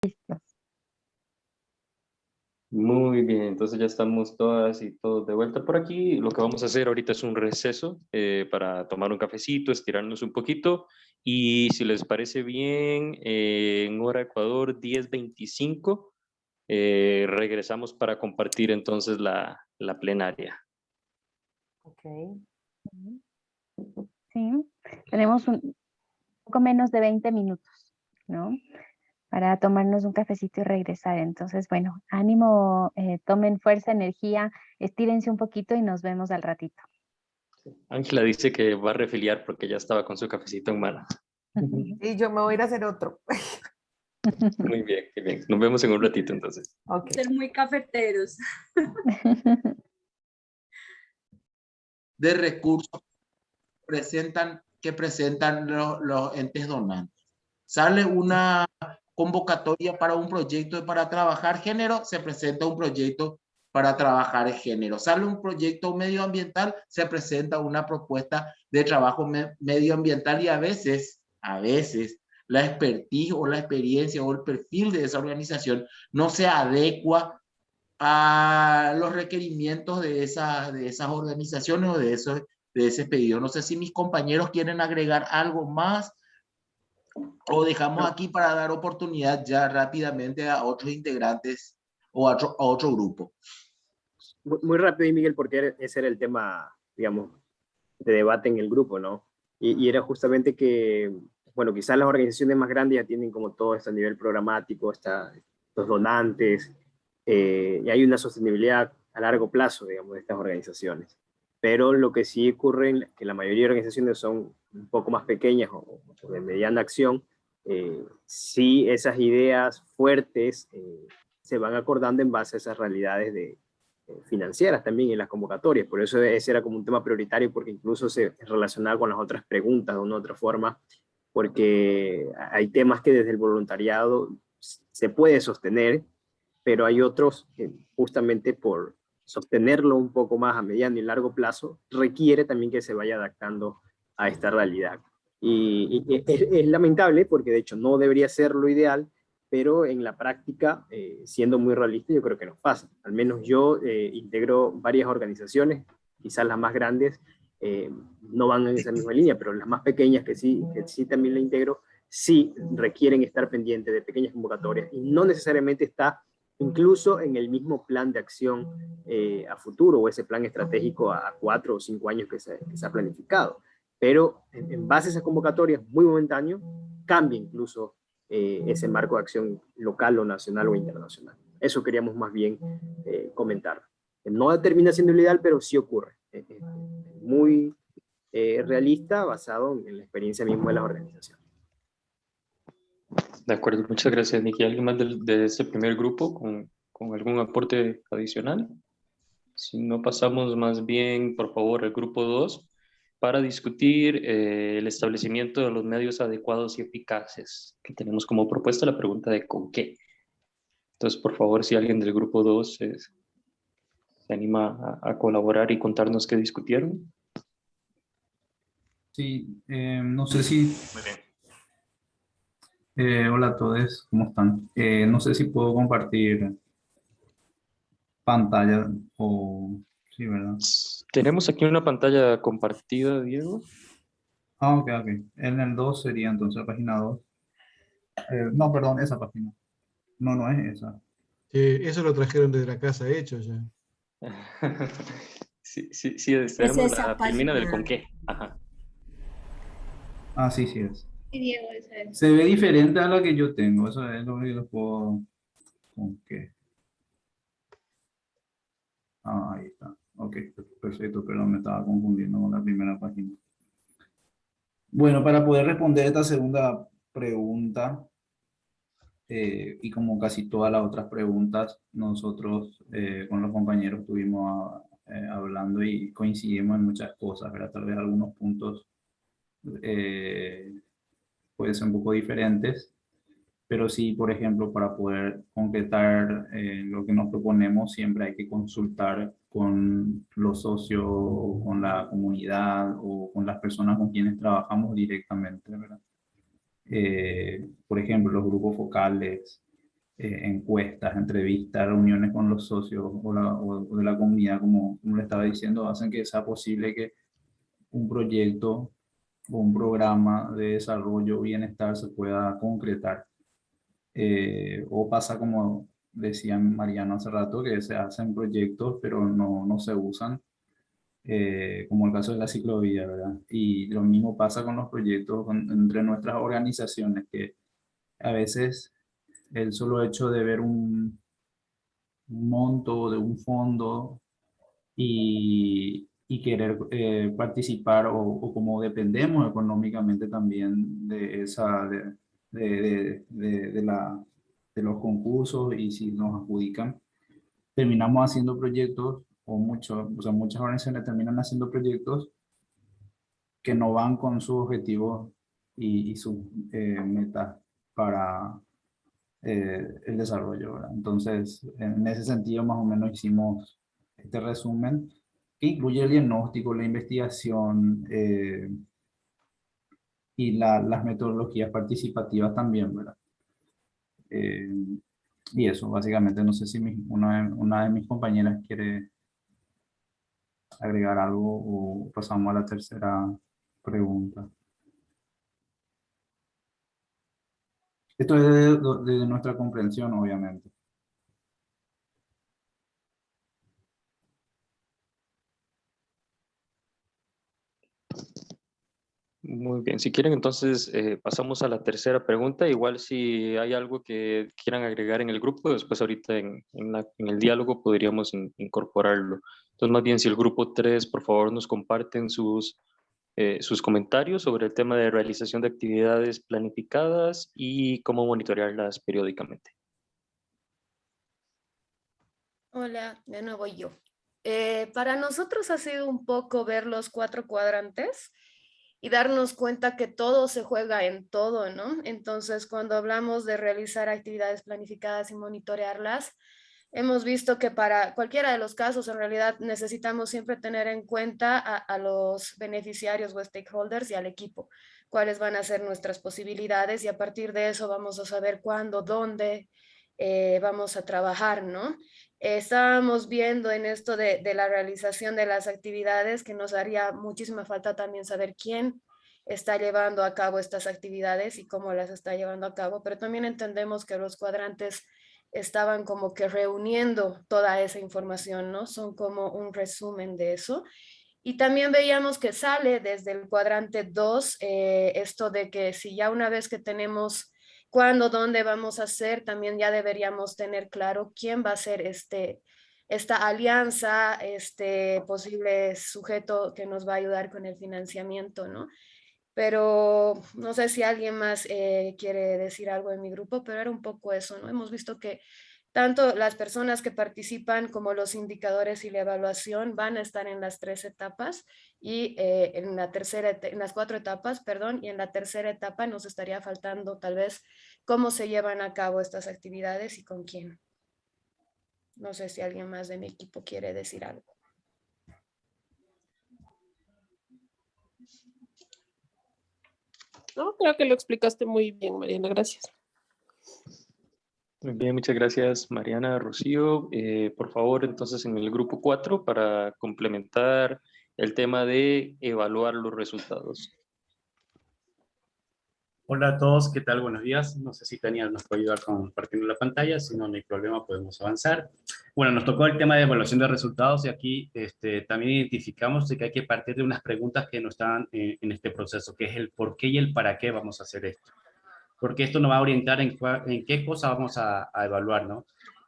Listos. Muy bien, entonces ya estamos todas y todos de vuelta por aquí. Lo que vamos a hacer ahorita es un receso para tomar un cafecito, estirarnos un poquito y si les parece bien, en hora Ecuador 10:25, regresamos para compartir entonces la plenaria. Ok. Sí, tenemos un poco menos de 20 minutos, ¿no? Para tomarnos un cafecito y regresar. Entonces, bueno, ánimo, tomen fuerza, energía, estírense un poquito y nos vemos al ratito. Ángela dice que va a refiliar porque ya estaba con su cafecito en mano. Y yo me voy a ir a hacer otro. Muy bien, qué bien. Nos vemos en un ratito entonces. Ok. Ser muy cafeteros. De recursos que presentan los entes donantes. Sale una convocatoria para un proyecto para trabajar género, se presenta un proyecto para trabajar género. Sale un proyecto medioambiental, se presenta una propuesta de trabajo medioambiental y a veces, la expertise o la experiencia o el perfil de esa organización no se adecua a los requerimientos de esas organizaciones o de ese pedido. No sé si mis compañeros quieren agregar algo más o dejamos aquí para dar oportunidad ya rápidamente a otros integrantes o a otro grupo. Muy rápido, Miguel, porque ese era el tema, digamos, de debate en el grupo, ¿no? Y era justamente que, bueno, quizás las organizaciones más grandes ya tienen como todo esto a nivel programático, los donantes, y hay una sostenibilidad a largo plazo, digamos, de estas organizaciones. Pero lo que sí ocurre es que la mayoría de organizaciones son un poco más pequeñas o de mediana acción, sí esas ideas fuertes se van acordando en base a esas realidades financieras también en las convocatorias. Por eso ese era como un tema prioritario, porque incluso se relacionaba con las otras preguntas de una u otra forma, porque hay temas que desde el voluntariado se puede sostener, pero hay otros que justamente por sostenerlo un poco más a mediano y largo plazo, requiere también que se vaya adaptando a esta realidad. Y es lamentable porque de hecho no debería ser lo ideal, pero en la práctica, siendo muy realista, yo creo que nos pasa. Al menos yo integro varias organizaciones, quizás las más grandes no van en esa misma línea, pero las más pequeñas que sí también la integro, sí requieren estar pendientes de pequeñas convocatorias y no necesariamente está incluso en el mismo plan de acción a futuro o ese plan estratégico a 4 o 5 años que se ha planificado. Pero en base a esas convocatorias muy momentáneo, cambia incluso ese marco de acción local o nacional o internacional. Eso queríamos más bien comentar. No termina siendo lo ideal, pero sí ocurre. Muy realista, basado en la experiencia misma de las organizaciones. De acuerdo, muchas gracias, Nicky. ¿Alguien más de este primer grupo con algún aporte adicional? Si no, pasamos más bien, por favor, al grupo 2 para discutir el establecimiento de los medios adecuados y eficaces, que tenemos como propuesta la pregunta de ¿con qué? Entonces, por favor, si alguien del grupo 2 se anima a colaborar y contarnos qué discutieron. Sí, no sé si... Muy bien. Hola a todos, ¿cómo están? No sé si puedo compartir pantalla o... Sí, ¿verdad? Tenemos aquí una pantalla compartida, Diego. Ah, ok. En el 2 sería entonces la página 2. No, perdón, esa página. No es esa. Eso lo trajeron desde la casa hecho ya. Sí, tenemos esa la filmina del página. con qué. Ajá. Ah, sí es. Sí, Diego, esa es. Se ve diferente a la que yo tengo, eso es lo que yo puedo... ¿Con qué? Ah, ahí está. Ok, perfecto, perdón, me estaba confundiendo con la primera página. Bueno, para poder responder esta segunda pregunta, y como casi todas las otras preguntas, nosotros con los compañeros estuvimos hablando y coincidimos en muchas cosas, ¿verdad? Tal vez algunos puntos pueden ser un poco diferentes, pero sí, por ejemplo, para poder concretar lo que nos proponemos, siempre hay que consultar con los socios, o con la comunidad o con las personas con quienes trabajamos directamente, ¿verdad? Por ejemplo, los grupos focales, encuestas, entrevistas, reuniones con los socios o de la comunidad, como le estaba diciendo, hacen que sea posible que un proyecto o un programa de desarrollo o bienestar se pueda concretar. O pasa como decía Mariano hace rato, que se hacen proyectos pero no se usan, como el caso de la ciclovía, ¿verdad? Y lo mismo pasa con los proyectos entre nuestras organizaciones, que a veces el solo hecho de ver un monto de un fondo y querer participar o como dependemos económicamente también de esa de los concursos, y si nos adjudican, terminamos haciendo proyectos o sea, muchas organizaciones terminan haciendo proyectos que no van con sus objetivos y sus metas para el desarrollo, ¿verdad? Entonces, en ese sentido, más o menos hicimos este resumen que incluye el diagnóstico, la investigación y las metodologías participativas también, ¿verdad? Y eso, básicamente, no sé si una de mis compañeras quiere agregar algo o pasamos a la tercera pregunta. Esto es de nuestra comprensión, obviamente. Muy bien, si quieren entonces pasamos a la tercera pregunta. Igual si hay algo que quieran agregar en el grupo, después ahorita en el diálogo podríamos incorporarlo. Entonces más bien si el grupo 3 por favor nos comparten sus comentarios sobre el tema de realización de actividades planificadas y cómo monitorearlas periódicamente. Hola, de nuevo yo. Para nosotros ha sido un poco ver los 4 cuadrantes y darnos cuenta que todo se juega en todo, ¿no? Entonces, cuando hablamos de realizar actividades planificadas y monitorearlas, hemos visto que para cualquiera de los casos, en realidad, necesitamos siempre tener en cuenta a los beneficiarios o stakeholders y al equipo, cuáles van a ser nuestras posibilidades, y a partir de eso vamos a saber cuándo, dónde vamos a trabajar, ¿no? Estábamos viendo en esto de la realización de las actividades que nos haría muchísima falta también saber quién está llevando a cabo estas actividades y cómo las está llevando a cabo, pero también entendemos que los cuadrantes estaban como que reuniendo toda esa información, ¿no? Son como un resumen de eso. Y también veíamos que sale desde el cuadrante 2 esto de que si ya una vez que tenemos cuándo, dónde vamos a hacer, también ya deberíamos tener claro quién va a ser esta alianza, este posible sujeto que nos va a ayudar con el financiamiento, ¿no? Pero no sé si alguien más quiere decir algo en mi grupo, pero era un poco eso, ¿no? Hemos visto que tanto las personas que participan como los indicadores y la evaluación van a estar en las 3 etapas y en las 4 etapas, perdón, y en la tercera etapa nos estaría faltando tal vez cómo se llevan a cabo estas actividades y con quién. No sé si alguien más de mi equipo quiere decir algo. No, creo que lo explicaste muy bien, Mariana, gracias. Muy bien, muchas gracias Mariana, Rocío. Por favor, entonces en el grupo 4 para complementar el tema de evaluar los resultados. Hola a todos, ¿qué tal? Buenos días. No sé si Tania nos puede ayudar compartiendo la pantalla, si no, no hay problema, podemos avanzar. Bueno, nos tocó el tema de evaluación de resultados y aquí también identificamos de que hay que partir de unas preguntas que no están en este proceso, que es el por qué y el para qué vamos a hacer esto. Porque esto nos va a orientar en qué cosa vamos a evaluar, ¿no?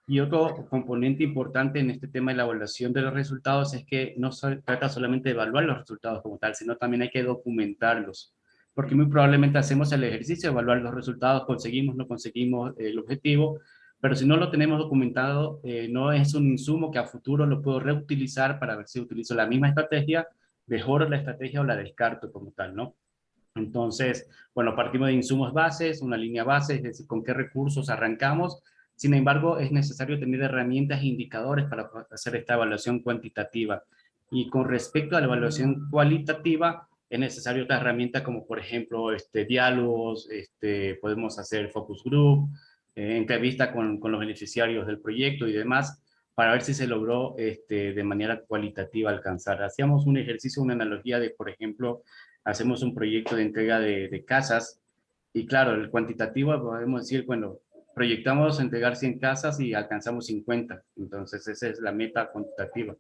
Y otro componente importante en este tema de la evaluación de los resultados es que no se trata solamente de evaluar los resultados como tal, sino también hay que documentarlos. Porque muy probablemente hacemos el ejercicio de evaluar los resultados, conseguimos, no conseguimos el objetivo, pero si no lo tenemos documentado, no es un insumo que a futuro lo puedo reutilizar para ver si utilizo la misma estrategia, mejoro la estrategia o la descarto como tal, ¿no? Entonces, bueno, partimos de insumos bases, una línea base, es decir, con qué recursos arrancamos. Sin embargo, es necesario tener herramientas e indicadores para hacer esta evaluación cuantitativa. Y con respecto a la evaluación cualitativa, es necesario otra herramienta como, por ejemplo, diálogos, podemos hacer focus group, entrevista con los beneficiarios del proyecto y demás, para ver si se logró de manera cualitativa alcanzar. Hacíamos un ejercicio, una analogía de, por ejemplo, hacemos un proyecto de entrega de casas y claro, el cuantitativo podemos decir, bueno, proyectamos entregar 100 casas y alcanzamos 50, entonces esa es la meta cuantitativa.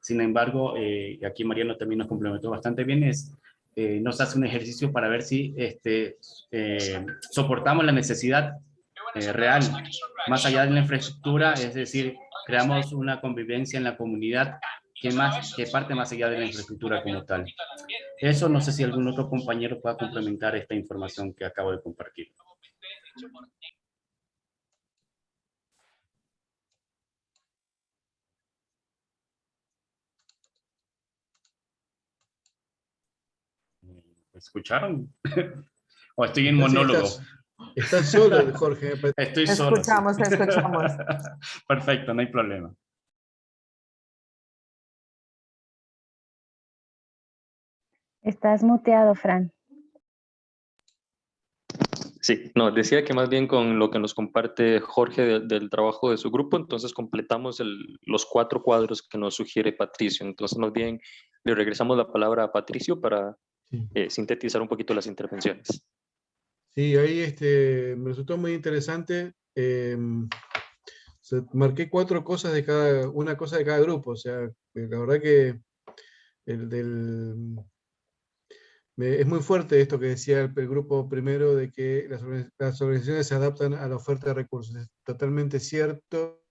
Sin embargo, y aquí Mariano también nos complementó bastante bien, nos hace un ejercicio para ver si soportamos la necesidad real, más allá de la infraestructura, es decir, creamos una convivencia en la comunidad que parte más allá de la infraestructura como tal. Eso no sé si algún otro compañero pueda complementar esta información que acabo de compartir. ¿Escucharon? ¿O estoy en monólogo? Estás solo, Jorge. Estoy solo. Escuchamos, sí. escuchamos. Perfecto, no hay problema. Estás muteado, Fran. Sí, no, decía que más bien con lo que nos comparte Jorge del trabajo de su grupo, entonces completamos los 4 cuadros que nos sugiere Patricio. Entonces más bien le regresamos la palabra a Patricio para sintetizar un poquito las intervenciones. Sí, ahí me resultó muy interesante. Marqué 4 cosas una cosa de cada grupo. O sea, la verdad que es muy fuerte esto que decía el grupo primero de que las organizaciones se adaptan a la oferta de recursos. Es totalmente cierto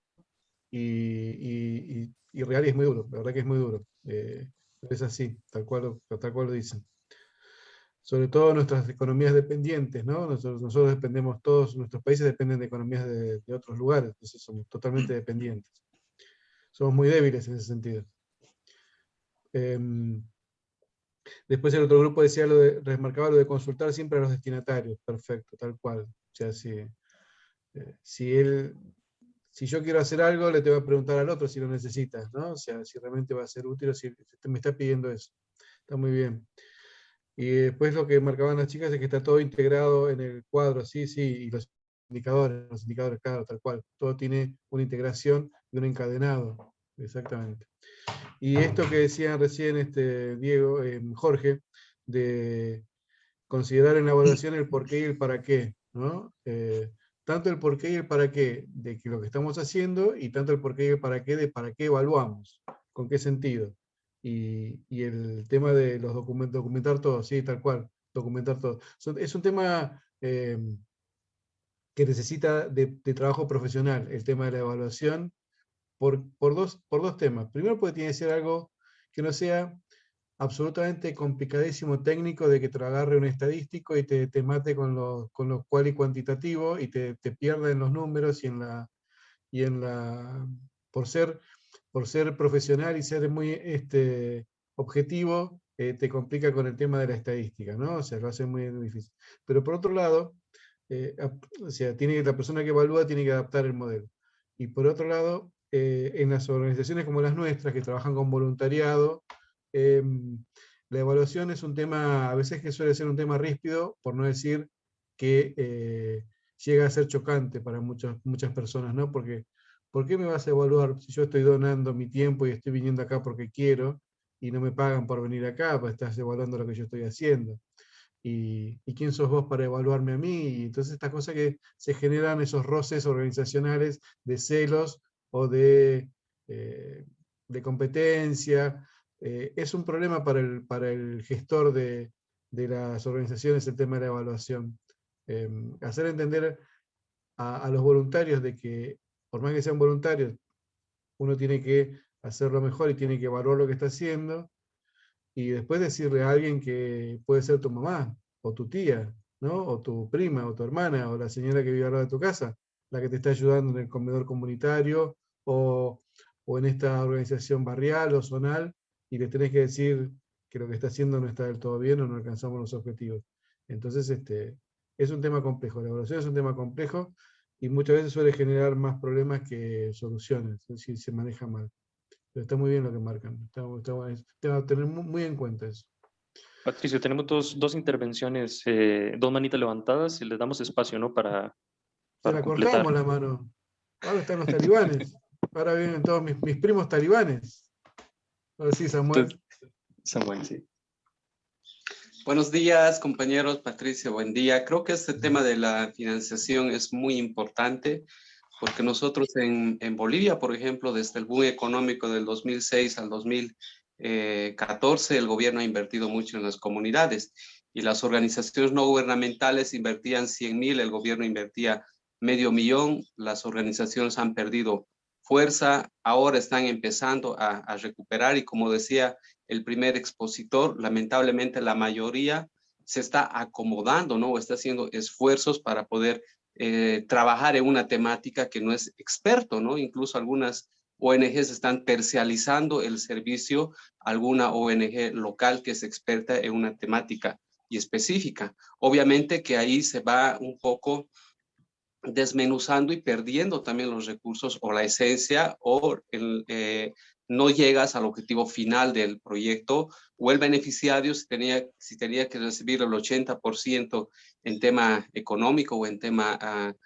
y real y es muy duro. La verdad que es muy duro. Es así, tal cual lo dicen. Sobre todo nuestras economías dependientes, ¿no? Nosotros dependemos, todos nuestros países dependen de economías de otros lugares, entonces somos totalmente dependientes. Somos muy débiles en ese sentido. Después el otro grupo decía remarcaba lo de consultar siempre a los destinatarios. Perfecto, tal cual. O sea, si yo quiero hacer algo, le tengo que preguntar al otro si lo necesita, ¿no? O sea, si realmente va a ser útil o si me está pidiendo eso. Está muy bien. Y después lo que marcaban las chicas es que está todo integrado en el cuadro, sí, y los indicadores, claro, tal cual. Todo tiene una integración y un encadenado, exactamente. Y esto que decían recién Diego, Jorge, de considerar en la evaluación el por qué y el para qué, ¿no? Tanto el por qué y el para qué de que lo que estamos haciendo, y tanto el por qué y el para qué de para qué evaluamos, con qué sentido. Y el tema de los documentar todo, sí, tal cual, documentar todo. Es un tema que necesita de trabajo profesional, el tema de la evaluación, por dos temas. Primero, porque tiene que ser algo que no sea absolutamente complicadísimo técnico, de que te agarre un estadístico y te mate con lo cual y cuantitativo y te pierda en los números por ser profesional y ser muy objetivo, te complica con el tema de la estadística, ¿no? O sea, lo hace muy difícil. Pero por otro lado, o sea, la persona que evalúa tiene que adaptar el modelo. Y por otro lado, en las organizaciones como las nuestras, que trabajan con voluntariado, la evaluación es un tema, a veces que suele ser un tema ríspido, por no decir que llega a ser chocante para muchas personas, ¿no? Porque, ¿por qué me vas a evaluar si yo estoy donando mi tiempo y estoy viniendo acá porque quiero y no me pagan por venir acá? Pues estás evaluando lo que yo estoy haciendo. ¿Y quién sos vos para evaluarme a mí? Y entonces estas cosas que se generan, esos roces organizacionales de celos o de competencia, es un problema para el gestor de las organizaciones el tema de la evaluación. Hacer entender a los voluntarios de que, por más que sean voluntarios, uno tiene que hacerlo mejor y tiene que evaluar lo que está haciendo, y después decirle a alguien que puede ser tu mamá, o tu tía, ¿no? O tu prima, o tu hermana, o la señora que vive al lado de tu casa, la que te está ayudando en el comedor comunitario, o en esta organización barrial o zonal, y le tenés que decir que lo que está haciendo no está del todo bien o no alcanzamos los objetivos. Entonces, es un tema complejo. La evaluación es un tema complejo y muchas veces suele generar más problemas que soluciones, si se maneja mal. Pero está muy bien lo que marcan. Tengo que tener muy en cuenta eso. Patricio, tenemos dos intervenciones, 2 manitas levantadas y les damos espacio, ¿no? Para Se la cortamos la mano. Ahora están los talibanes. Ahora vienen todos mis primos talibanes. Ahora sí, Samuel. Samuel, sí. Buenos días, compañeros. Patricia, buen día. Creo que este tema de la financiación es muy importante porque nosotros en Bolivia, por ejemplo, desde el boom económico del 2006 al 2014, el gobierno ha invertido mucho en las comunidades y las organizaciones no gubernamentales invertían 100.000, el gobierno invertía $500,000, las organizaciones han perdido fuerza, ahora están empezando a recuperar y como decía el primer expositor, lamentablemente la mayoría se está acomodando, ¿no? O está haciendo esfuerzos para poder trabajar en una temática que no es experto, ¿no? Incluso algunas ONGs están tercializando el servicio a alguna ONG local que es experta en una temática y específica. Obviamente que ahí se va un poco desmenuzando y perdiendo también los recursos o la esencia o no llegas al objetivo final del proyecto o el beneficiario si tenía que recibir el 80% en tema económico o en tema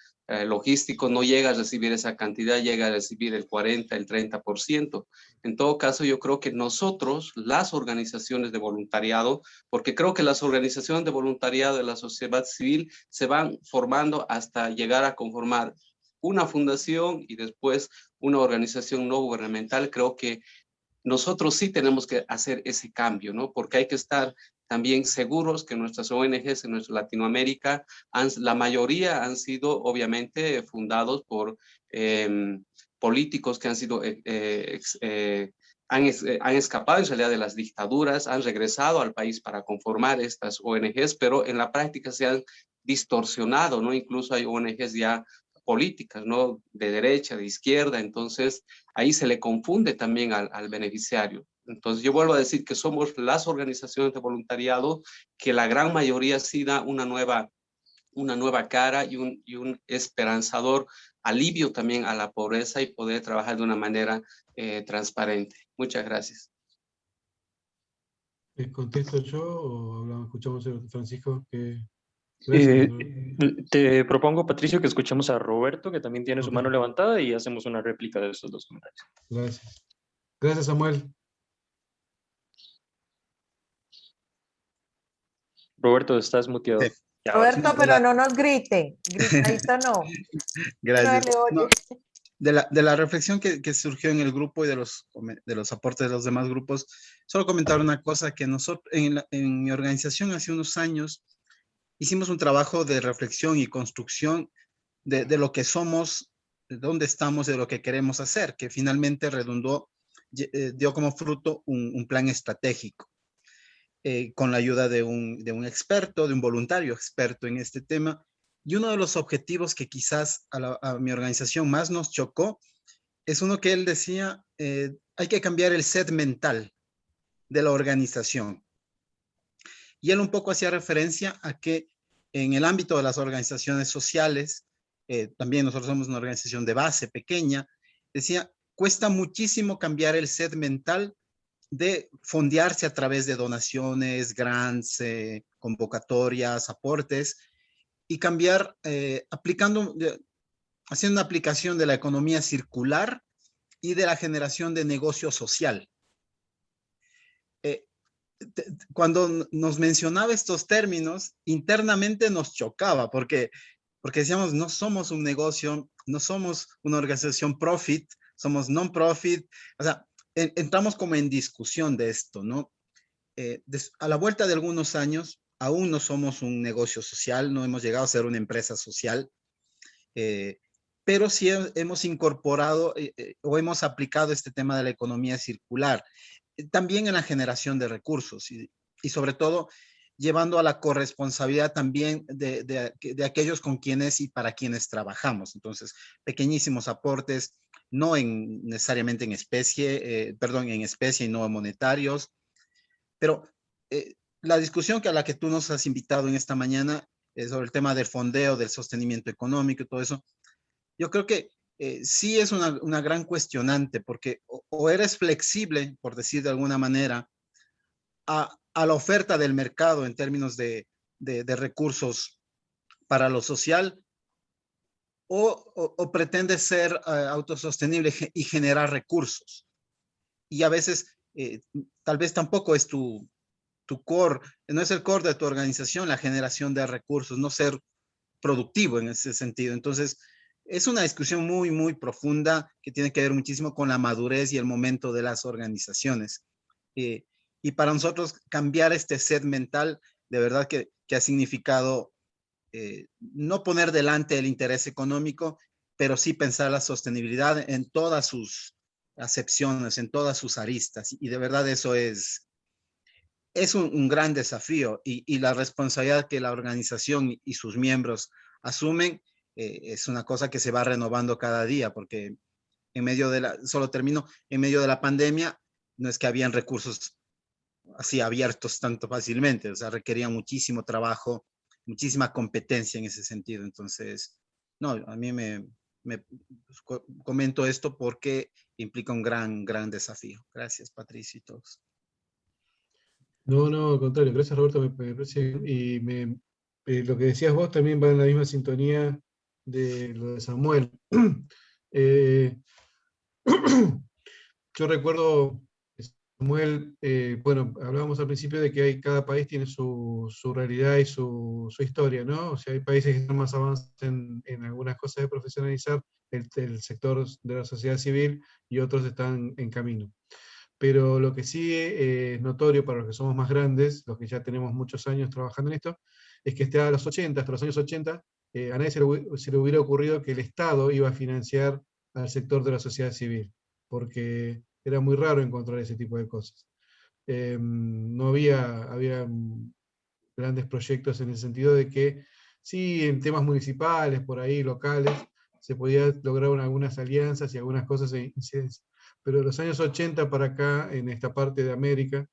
logístico, no llega a recibir esa cantidad, llega a recibir el 40, el 30%. En todo caso, yo creo que nosotros, las organizaciones de voluntariado, porque creo que las organizaciones de voluntariado de la sociedad civil se van formando hasta llegar a conformar una fundación y después una organización no gubernamental, creo que nosotros sí tenemos que hacer ese cambio, ¿no? Porque hay que estar también seguros que nuestras ONGs en nuestra Latinoamérica, la mayoría han sido obviamente fundados por políticos que han sido, han escapado en realidad de las dictaduras, han regresado al país para conformar estas ONGs, pero en la práctica se han distorsionado, ¿no? Incluso hay ONGs ya políticas, ¿no? De derecha, de izquierda, entonces ahí se le confunde también al beneficiario. Entonces yo vuelvo a decir que somos las organizaciones de voluntariado que la gran mayoría sí da una nueva cara y un esperanzador alivio también a la pobreza y poder trabajar de una manera transparente. Muchas gracias. ¿Contesto yo o escuchamos a Francisco? Gracias, te propongo, Patricio, que escuchemos a Roberto, que también tiene su mano levantada, y hacemos una réplica de estos dos comentarios. Gracias. Gracias, Samuel. Roberto, estás muteado. Sí. Roberto, pero no nos grite. Gritadito no. Gracias. No le oye. De la reflexión que surgió en el grupo y de los aportes de los demás grupos, solo comentar una cosa, que nosotros en mi organización hace unos años hicimos un trabajo de reflexión y construcción de lo que somos, de dónde estamos, de lo que queremos hacer, que finalmente dio como fruto un plan estratégico, con la ayuda de un experto, de un voluntario experto en este tema. Y uno de los objetivos que quizás a mi organización más nos chocó es uno que él decía, hay que cambiar el set mental de la organización. Y él un poco hacía referencia a que en el ámbito de las organizaciones sociales, también nosotros somos una organización de base pequeña, decía, cuesta muchísimo cambiar el set mental de fondearse a través de donaciones, grants, convocatorias, aportes, y cambiar, haciendo una aplicación de la economía circular y de la generación de negocio social. Cuando nos mencionaba estos términos, internamente nos chocaba, porque decíamos, no somos un negocio, no somos una organización profit, somos non-profit, o sea, entramos como en discusión de esto, ¿no? A la vuelta de algunos años, aún no somos un negocio social, no hemos llegado a ser una empresa social, pero sí hemos incorporado o hemos aplicado este tema de la economía circular, también en la generación de recursos y sobre todo llevando a la corresponsabilidad también de aquellos con quienes y para quienes trabajamos. Entonces, pequeñísimos aportes, no necesariamente en especie, en especie y no monetarios, pero la discusión a la que tú nos has invitado en esta mañana sobre el tema del fondeo, del sostenimiento económico y todo eso, yo creo que sí es una gran cuestionante, porque o eres flexible, por decir de alguna manera, a la oferta del mercado en términos de recursos para lo social, o pretende ser autosostenible y generar recursos. Y a veces, tal vez tampoco es tu core, no es el core de tu organización la generación de recursos, no ser productivo en ese sentido. Entonces, es una discusión muy, muy profunda que tiene que ver muchísimo con la madurez y el momento de las organizaciones. Y para nosotros cambiar este set mental, de verdad que ha significado no poner delante el interés económico, pero sí pensar la sostenibilidad en todas sus acepciones, en todas sus aristas. Y de verdad eso es un gran desafío y la responsabilidad que la organización y sus miembros asumen es una cosa que se va renovando cada día, porque en medio de solo termino, en medio de la pandemia, no es que habían recursos así abiertos tanto fácilmente, o sea, requerían muchísimo trabajo, muchísima competencia en ese sentido. Entonces, no, a mí comento esto porque implica un gran desafío. Gracias, Patricia y todos. No, no, al contrario, gracias Roberto, me parece bien. Y lo que decías vos también va en la misma sintonía de lo de Samuel. Yo recuerdo, Samuel, bueno, hablábamos al principio de que cada país tiene su realidad y su historia, ¿no? O sea, hay países que están más avanzados en algunas cosas de profesionalizar el sector de la sociedad civil y otros están en camino. Pero lo que sí es notorio para los que somos más grandes, los que ya tenemos muchos años trabajando en esto, es que hasta los años 80, a nadie se le hubiera ocurrido que el Estado iba a financiar al sector de la sociedad civil, porque era muy raro encontrar ese tipo de cosas. No había grandes proyectos en el sentido de que sí, en temas municipales, por ahí, locales, se podía lograr algunas alianzas y algunas cosas en incidencia. Pero de los años 80 para acá, en esta parte de América,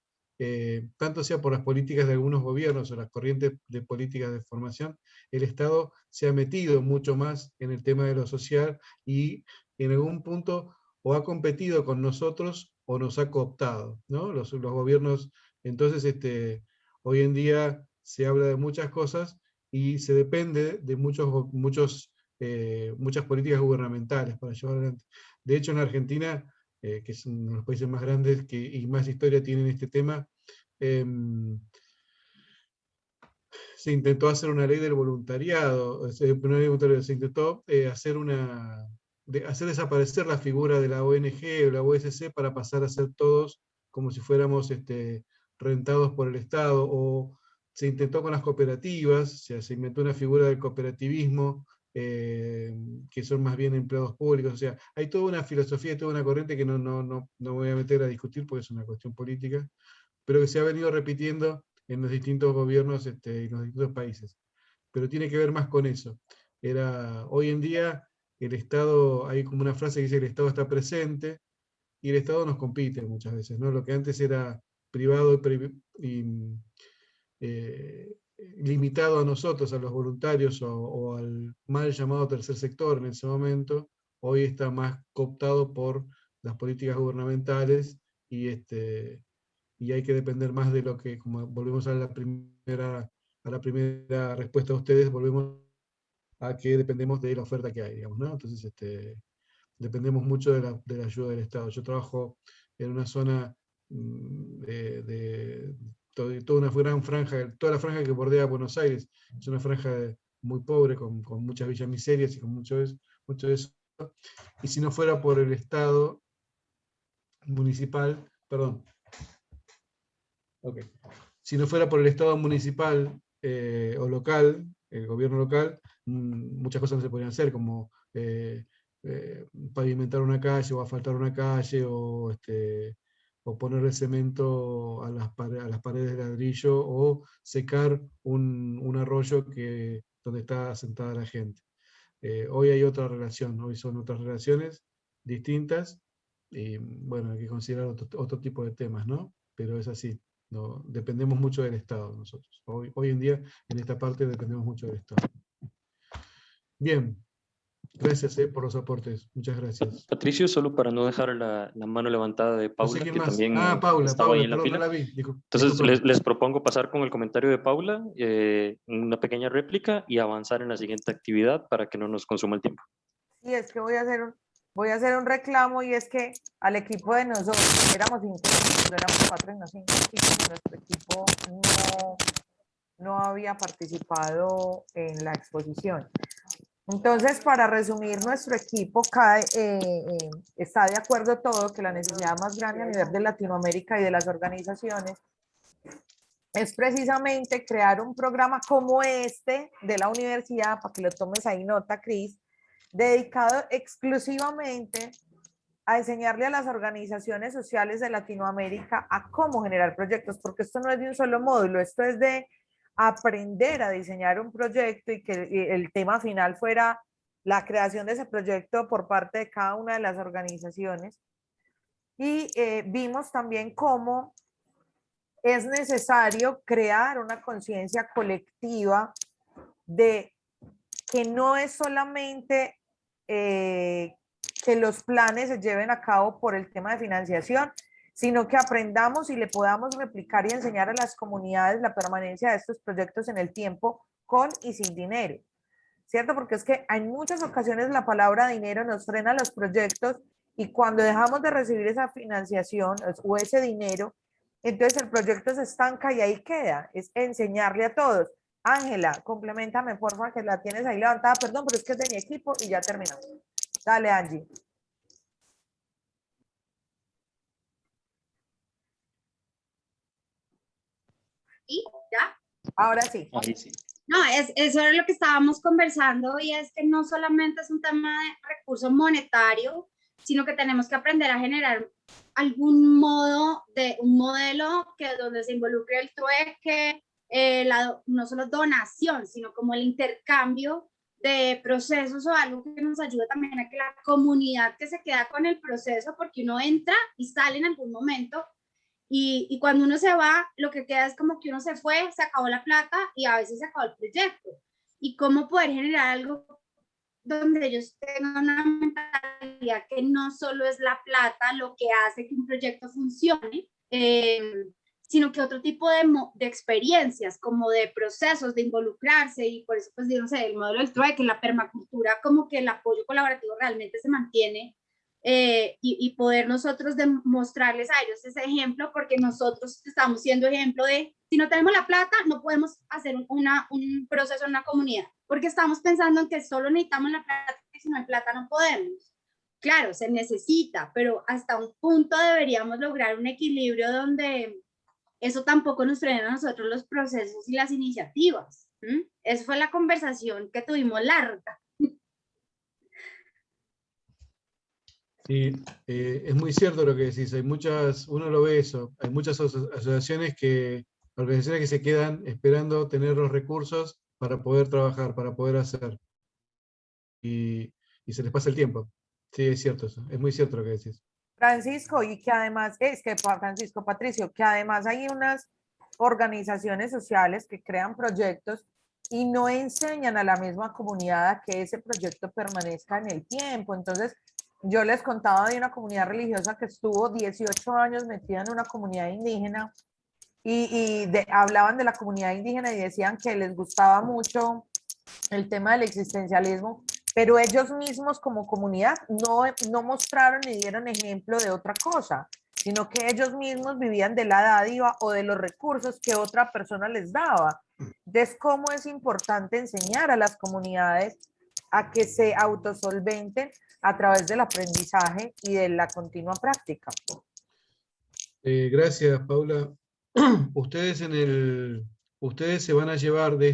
tanto sea por las políticas de algunos gobiernos o las corrientes de políticas de formación, el Estado se ha metido mucho más en el tema de lo social y en algún punto o ha competido con nosotros o nos ha cooptado, ¿no? Los gobiernos, entonces, hoy en día se habla de muchas cosas y se depende de muchas políticas gubernamentales para llevar adelante. De hecho, en Argentina, que es uno de los países más grandes y más historia tienen este tema, se intentó hacer una ley del voluntariado, se intentó hacer desaparecer la figura de la ONG o la OSC para pasar a ser todos como si fuéramos rentados por el Estado, o se intentó con las cooperativas, o sea, se inventó una figura del cooperativismo, que son más bien empleados públicos, o sea, hay toda una filosofía y toda una corriente que no voy a meter a discutir porque es una cuestión política, pero que se ha venido repitiendo en los distintos gobiernos y los distintos países. Pero tiene que ver más con eso. Hoy en día el Estado, hay como una frase que dice que el Estado está presente, y el Estado nos compite muchas veces, ¿no? Lo que antes era privado y limitado a nosotros, a los voluntarios o al mal llamado tercer sector en ese momento, hoy está más cooptado por las políticas gubernamentales y hay que depender más de lo que, como volvemos a la primera respuesta de ustedes, volvemos a que dependemos de la oferta que hay, digamos, ¿no? Entonces, dependemos mucho de la ayuda del Estado. Yo trabajo en una zona de toda una gran franja, toda la franja que bordea Buenos Aires, es una franja muy pobre, con muchas villas miserias y con mucho de eso. Y si no fuera por el Estado municipal, perdón, okay. Si no fuera por el Estado municipal o local, el gobierno local, muchas cosas no se podrían hacer, como pavimentar una calle o asfaltar una calle o ponerle cemento a las paredes de ladrillo o secar un arroyo donde está asentada la gente. Hoy hay otra relación, hoy son otras relaciones distintas y bueno, hay que considerar otro tipo de temas, ¿no? Pero es así. No, dependemos mucho del Estado nosotros. Hoy en día, en esta parte, dependemos mucho del Estado. Bien. Gracias por los aportes. Muchas gracias. Patricio, solo para no dejar la mano levantada de No sé Paula, quién que más. también Paula, estaba ahí en la perdón, no fila. la vi. Entonces, Discúlpame. les propongo pasar con el comentario de Paula, una pequeña réplica y avanzar en la siguiente actividad para que no nos consuma el tiempo. Sí, es que voy a hacer un reclamo, y es que al equipo de nosotros, éramos 5, éramos 4 y no 5, y como nuestro equipo no había participado en la exposición. Entonces, para resumir, nuestro equipo está de acuerdo todo que la necesidad más grande a nivel de Latinoamérica y de las organizaciones es precisamente crear un programa como este de la universidad, para que lo tomes ahí nota, Cris, dedicado exclusivamente a enseñarle a las organizaciones sociales de Latinoamérica a cómo generar proyectos, porque esto no es de un solo módulo, esto es de aprender a diseñar un proyecto, y que el tema final fuera la creación de ese proyecto por parte de cada una de las organizaciones. Y vimos también cómo es necesario crear una conciencia colectiva de que no es solamente que los planes se lleven a cabo por el tema de financiación, sino que aprendamos y le podamos replicar y enseñar a las comunidades la permanencia de estos proyectos en el tiempo, con y sin dinero, ¿cierto? Porque es que en muchas ocasiones la palabra dinero nos frena los proyectos, y cuando dejamos de recibir esa financiación o ese dinero, entonces el proyecto se estanca y ahí queda. Es enseñarle a todos. Ángela, complementame, porfa, que la tienes ahí levantada. Perdón, pero es que es de mi equipo y ya terminamos. Dale, Angie. ¿Y ya? Ahora sí. Ahí sí. No, eso era lo que estábamos conversando, y es que no solamente es un tema de recurso monetario, sino que tenemos que aprender a generar algún modo de un modelo donde se involucre el trueque, no solo donación, sino como el intercambio de procesos, o algo que nos ayude también a que la comunidad que se queda con el proceso, porque uno entra y sale en algún momento, y cuando uno se va, lo que queda es como que uno se fue, se acabó la plata y a veces se acabó el proyecto. Y cómo poder generar algo donde ellos tengan una mentalidad que no solo es la plata lo que hace que un proyecto funcione, sino que otro tipo de experiencias, como de procesos, de involucrarse. Y por eso, pues, no sé, el modelo del trueque, la permacultura, como que el apoyo colaborativo realmente se mantiene, y poder nosotros demostrarles a ellos ese ejemplo, porque nosotros estamos siendo ejemplo de, si no tenemos la plata, no podemos hacer un proceso en una comunidad, porque estamos pensando en que solo necesitamos la plata, y si no hay plata no podemos. Claro, se necesita, pero hasta un punto deberíamos lograr un equilibrio donde eso tampoco nos frena a nosotros los procesos y las iniciativas. Esa fue la conversación que tuvimos larga. Sí, es muy cierto lo que decís. Uno lo ve eso, hay muchas asociaciones organizaciones que se quedan esperando tener los recursos para poder trabajar, para poder hacer. Y se les pasa el tiempo. Sí, es cierto eso, es muy cierto lo que decís. Francisco, y que además, Patricio, que además hay unas organizaciones sociales que crean proyectos y no enseñan a la misma comunidad a que ese proyecto permanezca en el tiempo. Entonces, yo les contaba de una comunidad religiosa que estuvo 18 años metida en una comunidad indígena, y hablaban de la comunidad indígena y decían que les gustaba mucho el tema del existencialismo, pero ellos mismos como comunidad no mostraron ni dieron ejemplo de otra cosa, sino que ellos mismos vivían de la dádiva o de los recursos que otra persona les daba. Entonces, ¿cómo es importante enseñar a las comunidades a que se autosolventen a través del aprendizaje y de la continua práctica? Gracias, Paula. Ustedes se van a llevar de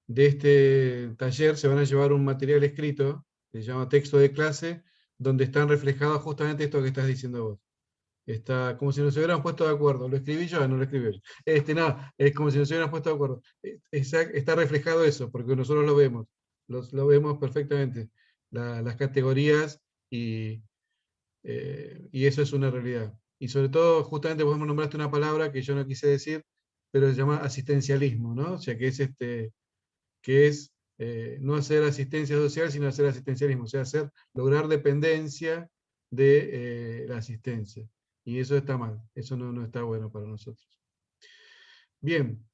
este taller, se van a llevar un material escrito, que se llama texto de clase, donde están reflejados justamente esto que estás diciendo vos. Está como si nos hubieran puesto de acuerdo. Lo escribí yo, no lo escribí yo. No, es como si nos hubieran puesto de acuerdo. Está reflejado eso, porque nosotros lo vemos. Lo vemos perfectamente. Las categorías y eso es una realidad. Y sobre todo, justamente vos me nombraste una palabra que yo no quise decir, pero se llama asistencialismo, ¿no? O sea, que es no hacer asistencia social, sino hacer asistencialismo, o sea, lograr dependencia de la asistencia. Y eso está mal, eso no está bueno para nosotros. Bien,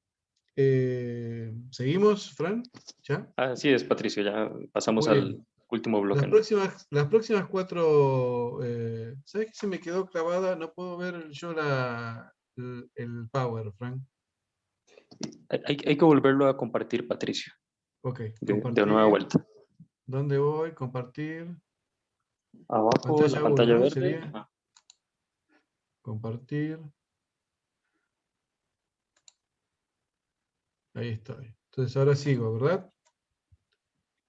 ¿seguimos, Fran? ¿Ya? Así es, Patricio, ya pasamos Muy al bien. último bloque. Las próximas 4, ¿sabes qué se me quedó clavada? No puedo ver yo el Power, Frank. Hay que volverlo a compartir, Patricio. Ok, de nueva vuelta. ¿Dónde voy? Compartir. Abajo, la pantalla ¿no? verde. Sería Ajá. compartir. Ahí estoy. Entonces ahora sigo, ¿verdad?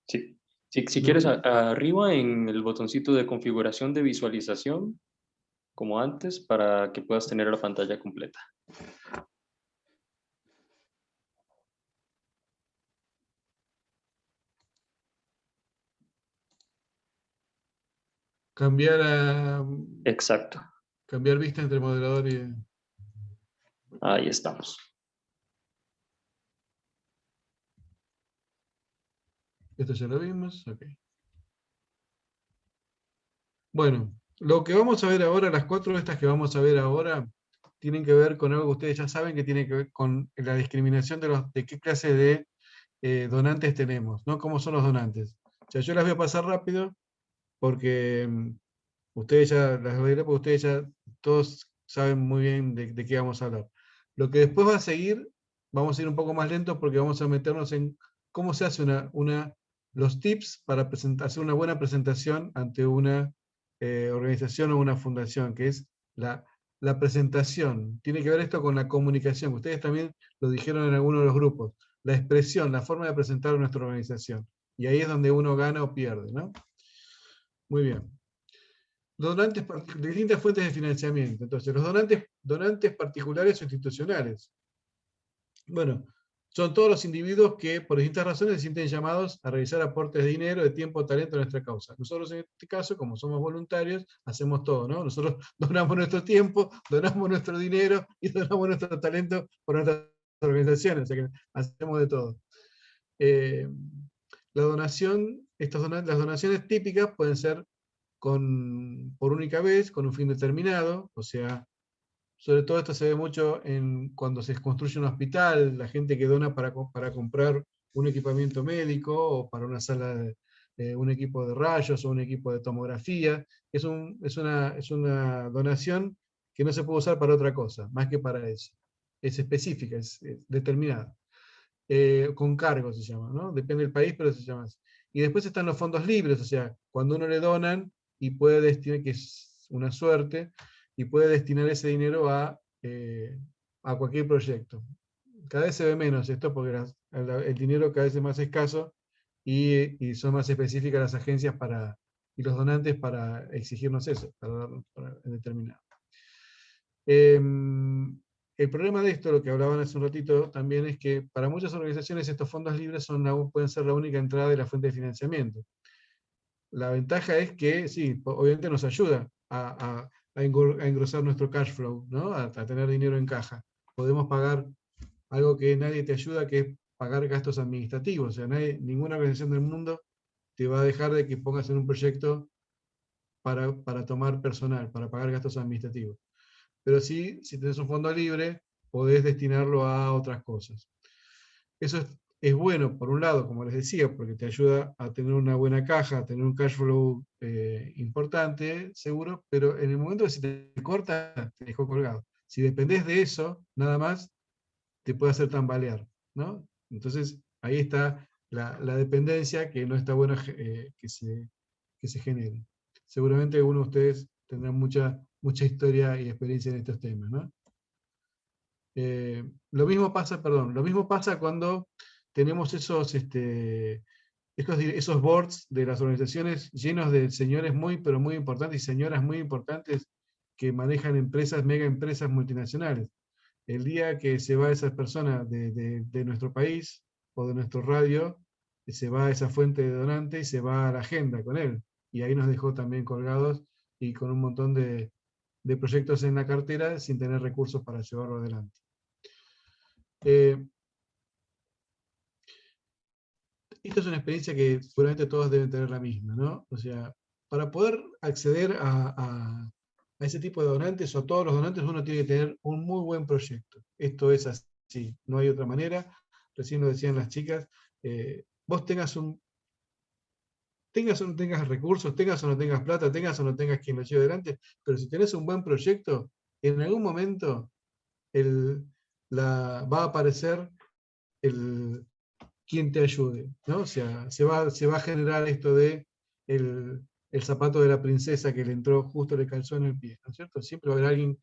Sí. Si No. quieres, arriba en el botoncito de configuración de visualización, como antes, para que puedas tener la pantalla completa. Cambiar a... Exacto. Cambiar vista entre moderador y... Ahí estamos. Esto ya lo vimos, ok. Bueno, lo que vamos a ver ahora, las 4 de estas que vamos a ver ahora, tienen que ver con algo que ustedes ya saben, que tiene que ver con la discriminación de qué clase de donantes tenemos, ¿no? ¿Cómo son los donantes? O sea, yo las voy a pasar rápido, porque ustedes ya las voy a leer, porque ustedes ya todos saben muy bien de qué vamos a hablar. Lo que después va a seguir, vamos a ir un poco más lentos porque vamos a meternos en cómo se hace los tips para hacer una buena presentación ante una organización o una fundación, que es la presentación. Tiene que ver esto con la comunicación. Ustedes también lo dijeron en algunos de los grupos. La expresión, la forma de presentar nuestra organización. Y ahí es donde uno gana o pierde, ¿no? Muy bien. Donantes de distintas fuentes de financiamiento. Entonces, los donantes particulares o institucionales. Bueno, son todos los individuos que por distintas razones se sienten llamados a realizar aportes de dinero, de tiempo, talento a nuestra causa. Nosotros en este caso, como somos voluntarios, hacemos todo, ¿no? Nosotros donamos nuestro tiempo, donamos nuestro dinero y donamos nuestro talento por nuestras organizaciones, o sea que hacemos de todo. La donación, las donaciones típicas pueden ser por única vez, con un fin determinado, o sea, sobre todo esto se ve mucho cuando se construye un hospital, la gente que dona para comprar un equipamiento médico o para una sala un equipo de rayos o un equipo de tomografía. Es una donación que no se puede usar para otra cosa, más que para eso. Es específica, es determinada. Con cargo se llama, ¿no? Depende del país, pero se llama así. Y después están los fondos libres, o sea, cuando uno le donan y puede destinar, que es una suerte, y puede destinar ese dinero a cualquier proyecto. Cada vez se ve menos esto porque el dinero cada vez es más escaso y son más específicas las agencias y los donantes para exigirnos eso, para determinar. El problema de esto, lo que hablaban hace un ratito también, es que para muchas organizaciones estos fondos libres pueden ser la única entrada de la fuente de financiamiento. La ventaja es que, sí, obviamente nos ayuda a engrosar nuestro cash flow, ¿no? A tener dinero en caja. Podemos pagar algo que nadie te ayuda, que es pagar gastos administrativos. O sea, ninguna organización del mundo te va a dejar de que pongas en un proyecto para tomar personal, para pagar gastos administrativos. Pero sí, si tenés un fondo libre, podés destinarlo a otras cosas. Eso es bueno, por un lado, como les decía, porque te ayuda a tener una buena caja, a tener un cash flow importante, seguro, pero en el momento que se te corta, te dejó colgado. Si dependés de eso, nada más, te puede hacer tambalear, ¿no? Entonces, ahí está la dependencia que no está bueno que se genere. Seguramente algunos de ustedes tendrán mucha historia y experiencia en estos temas, ¿no? Lo mismo pasa cuando tenemos esos boards de las organizaciones llenos de señores muy, pero muy importantes y señoras muy importantes que manejan mega empresas multinacionales. El día que se va esa persona de nuestro país o de nuestro radio, se va a esa fuente de donante y se va a la agenda con él. Y ahí nos dejó también colgados y con un montón de proyectos en la cartera sin tener recursos para llevarlo adelante. Esto es una experiencia que seguramente todos deben tener la misma, ¿no? O sea, para poder acceder a ese tipo de donantes o a todos los donantes, uno tiene que tener un muy buen proyecto. Esto es así, no hay otra manera. Recién lo decían las chicas, vos tengas o no tengas recursos, tengas o no tengas plata, tengas o no tengas quien lo lleve adelante, pero si tenés un buen proyecto, en algún momento va a aparecer quien te ayude, ¿no? O sea, se va a generar esto de el zapato de la princesa que le entró, justo le calzó en el pie, ¿no es cierto? Siempre va a haber alguien,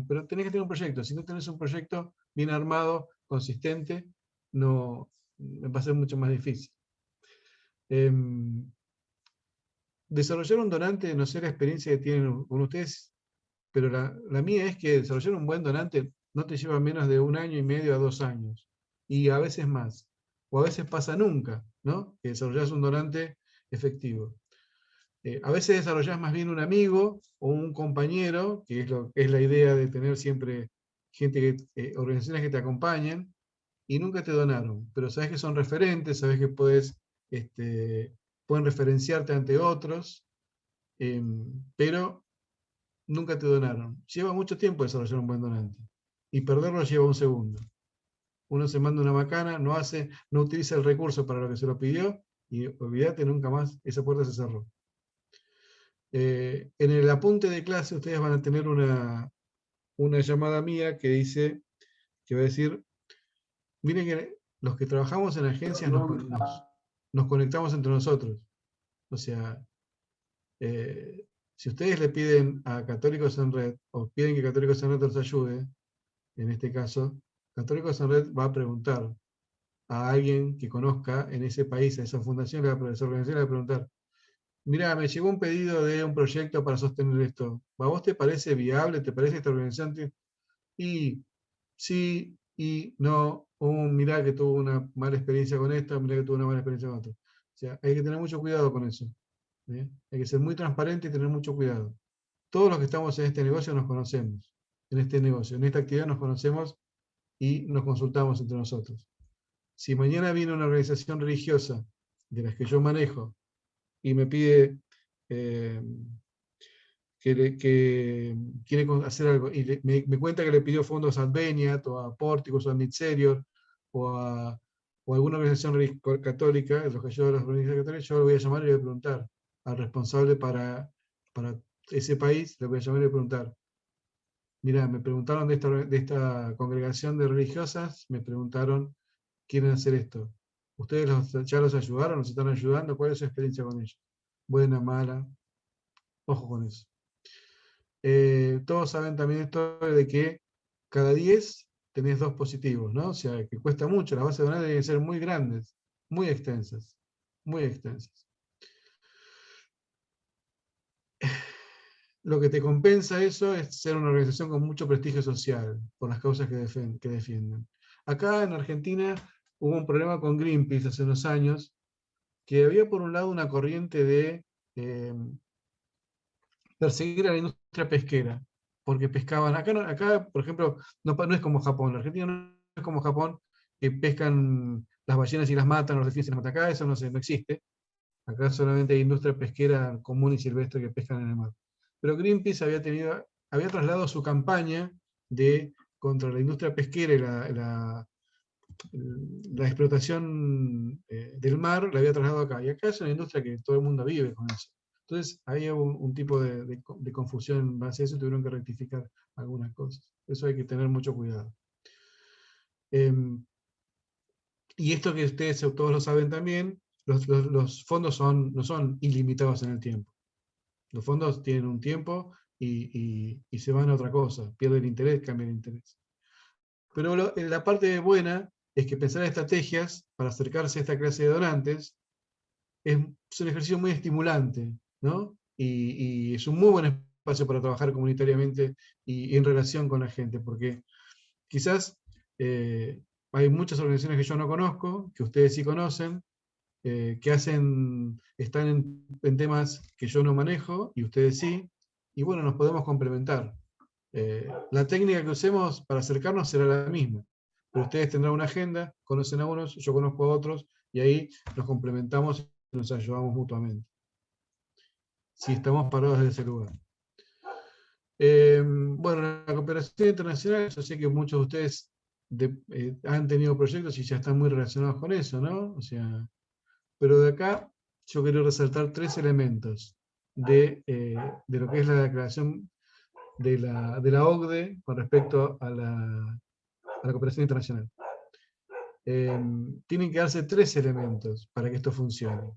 pero tenés que tener un proyecto. Si no tenés un proyecto bien armado, consistente, no va a ser mucho más difícil. Desarrollar un donante, no sé la experiencia que tienen con ustedes, pero la mía es que desarrollar un buen donante no te lleva menos de 1 año y medio a 2 años, y a veces más, o a veces pasa nunca, ¿no? Que desarrollas un donante efectivo. A veces desarrollás más bien un amigo o un compañero, que es la idea de tener siempre gente, organizaciones que te acompañen, y nunca te donaron, pero sabes que son referentes, sabes que pueden referenciarte ante otros, pero nunca te donaron. Lleva mucho tiempo desarrollar un buen donante, y perderlo lleva 1 segundo. Uno se manda una macana, no utiliza el recurso para lo que se lo pidió, y olvídate, nunca más, esa puerta se cerró. En el apunte de clase ustedes van a tener una llamada mía que va a decir, miren que los que trabajamos en agencias nos conectamos entre nosotros. O sea, si ustedes le piden a Católicos en Red, o piden que Católicos en Red los ayude, en este caso, Católicos en Red va a preguntar a alguien que conozca en ese país, a esa fundación, a esa organización, le va a preguntar, mira, me llegó un pedido de un proyecto para sostener esto. ¿A vos te parece viable? ¿Te parece esta organización? Y sí, y no. Mirá que tuvo una mala experiencia con esto, mirá que tuvo una mala experiencia con otro. O sea, hay que tener mucho cuidado con eso. Hay que ser muy transparente y tener mucho cuidado. Todos los que estamos en este negocio nos conocemos. En este negocio, en esta actividad nos conocemos y nos consultamos entre nosotros. Si mañana viene una organización religiosa de las que yo manejo y me pide que quiere hacer algo, y me cuenta que le pidió fondos a Adveniat, o a Pórticos, o a Mitzerior, o a alguna organización católica, los que yo las organizaciones católicas, yo le voy a llamar y le voy a preguntar al responsable para ese país, le voy a llamar y le voy a preguntar, mira, me preguntaron de esta congregación de religiosas, me preguntaron, quieren hacer esto. ¿Ustedes ya los ayudaron? ¿Los están ayudando? ¿Cuál es su experiencia con ellos? Buena, mala. Ojo con eso. Todos saben también esto de que cada 10 tenés 2 positivos, ¿no? O sea, que cuesta mucho. Las bases de donantes deben ser muy grandes, muy extensas, muy extensas. Lo que te compensa eso es ser una organización con mucho prestigio social, por las causas que defienden. Acá en Argentina hubo un problema con Greenpeace hace unos años, que había por un lado una corriente de perseguir a la industria pesquera, porque pescaban, acá por ejemplo, no es como Japón, la Argentina no es como Japón, que pescan las ballenas y las matan, los delfines y las matan. Acá eso no existe. Acá solamente hay industria pesquera común y silvestre que pescan en el mar. Pero Greenpeace había trasladado su campaña contra la industria pesquera y la explotación del mar, la había trasladado acá. Y acá es una industria que todo el mundo vive con eso. Entonces, había un tipo de confusión en base a eso y tuvieron que rectificar algunas cosas. Eso hay que tener mucho cuidado. Y esto que ustedes todos lo saben también, los fondos no son ilimitados en el tiempo. Los fondos tienen un tiempo y se van a otra cosa. Pierden interés, cambian de interés. Pero la parte buena es que pensar en estrategias para acercarse a esta clase de donantes es un ejercicio muy estimulante, ¿no? Y es un muy buen espacio para trabajar comunitariamente y en relación con la gente, porque quizás hay muchas organizaciones que yo no conozco, que ustedes sí conocen, que están en temas que yo no manejo, y ustedes sí, y bueno, nos podemos complementar. La técnica que usemos para acercarnos será la misma, pero ustedes tendrán una agenda, conocen a unos, yo conozco a otros, Y ahí nos complementamos y nos ayudamos mutuamente. Si estamos parados desde ese lugar. Bueno, la cooperación internacional, yo sé que muchos de ustedes han tenido proyectos y ya están muy relacionados con eso, ¿no? O sea, pero de acá yo quiero resaltar 3 elementos de lo que es la declaración de la OCDE con respecto a la cooperación internacional. Tienen que darse 3 elementos para que esto funcione.